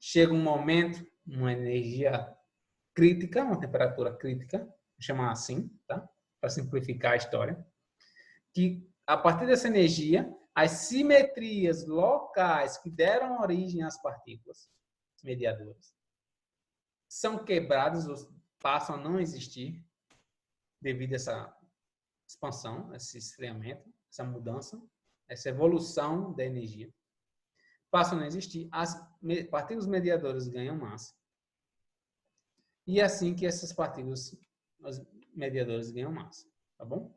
Chega um momento, uma energia crítica, uma temperatura crítica, vou chamar assim, tá? Para simplificar a história, que a partir dessa energia, as simetrias locais que deram origem às partículas mediadoras são quebradas ou passam a não existir devido a essa expansão, esse esfriamento, essa mudança, essa evolução da energia. Passam a não existir, as partículas mediadoras ganham massa. E é assim que essas partículas mediadoras ganham massa, tá bom?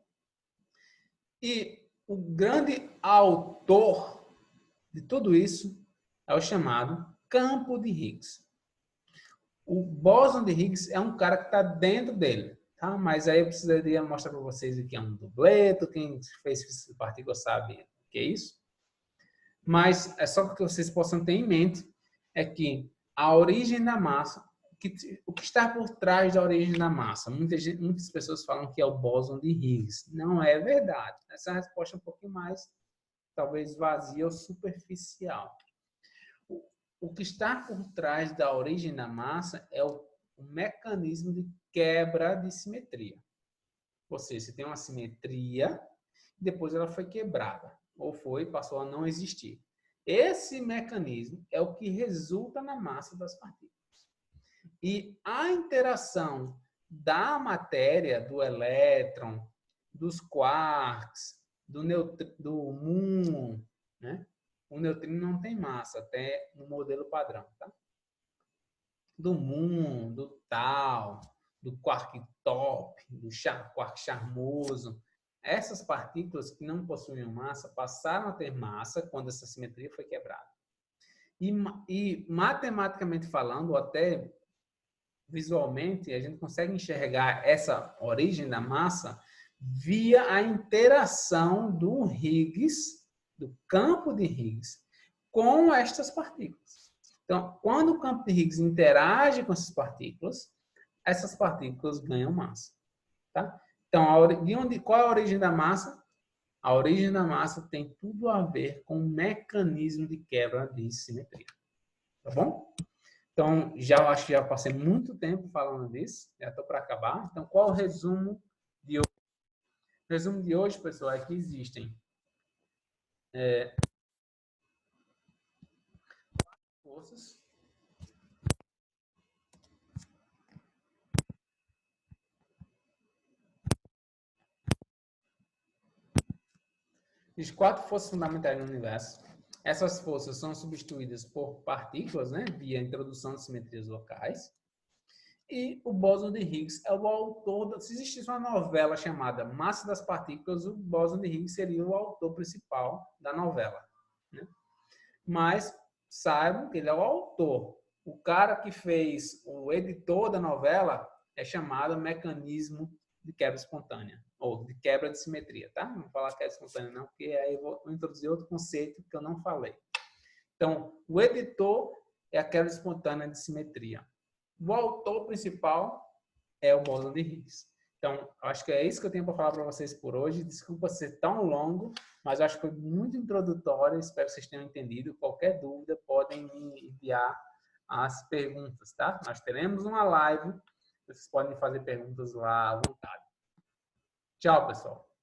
E o grande autor de tudo isso é o chamado campo de Higgs. O bóson de Higgs é um cara que está dentro dele, tá? Mas aí eu precisaria mostrar para vocês que é um dubleto, quem fez física de partículas sabe o que é isso. Mas é só que vocês possam ter em mente é que a origem da massa, o que está por trás da origem da massa? Muitas pessoas falam que é o bóson de Higgs. Não é verdade. Essa resposta é um pouquinho mais, talvez, vazia ou superficial. O que está por trás da origem da massa é o mecanismo de quebra de simetria. Ou seja, você tem uma simetria, depois ela foi quebrada, ou passou a não existir. Esse mecanismo é o que resulta na massa das partículas. E a interação da matéria, do elétron, dos quarks, do muon, né? O neutrino não tem massa, até no modelo padrão, tá? Do muon, do tal, do quark top, do quark charmoso. Essas partículas que não possuíam massa passaram a ter massa quando essa simetria foi quebrada. E matematicamente falando, ou até visualmente, a gente consegue enxergar essa origem da massa via a interação do Higgs, do campo de Higgs, com estas partículas. Então, quando o campo de Higgs interage com essas partículas ganham massa. Tá? Então, qual é a origem da massa? A origem da massa tem tudo a ver com o mecanismo de quebra de simetria. Tá bom? Então, acho que já passei muito tempo falando disso. Já estou para acabar. Então, qual é o resumo de hoje? O resumo de hoje, pessoal, é que existem forças Existem 4 forças fundamentais no universo. Essas forças são substituídas por partículas, né, via introdução de simetrias locais. E o bóson de Higgs é o autor. Se existisse uma novela chamada Massa das Partículas, o bóson de Higgs seria o autor principal da novela, né? Mas saibam que ele é o autor. O cara que fez, o editor da novela, é chamado mecanismo de quebra espontânea, ou de quebra de simetria, tá? Não vou falar quebra espontânea não, porque aí eu vou introduzir outro conceito que eu não falei. Então, o editor é a quebra espontânea de simetria. O autor principal é o bóson de Higgs. Então, acho que é isso que eu tenho para falar para vocês por hoje. Desculpa ser tão longo, mas acho que foi muito introdutório. Espero que vocês tenham entendido. Qualquer dúvida, podem me enviar as perguntas, tá? Nós teremos uma live. Vocês podem fazer perguntas lá à vontade. Tchau, pessoal.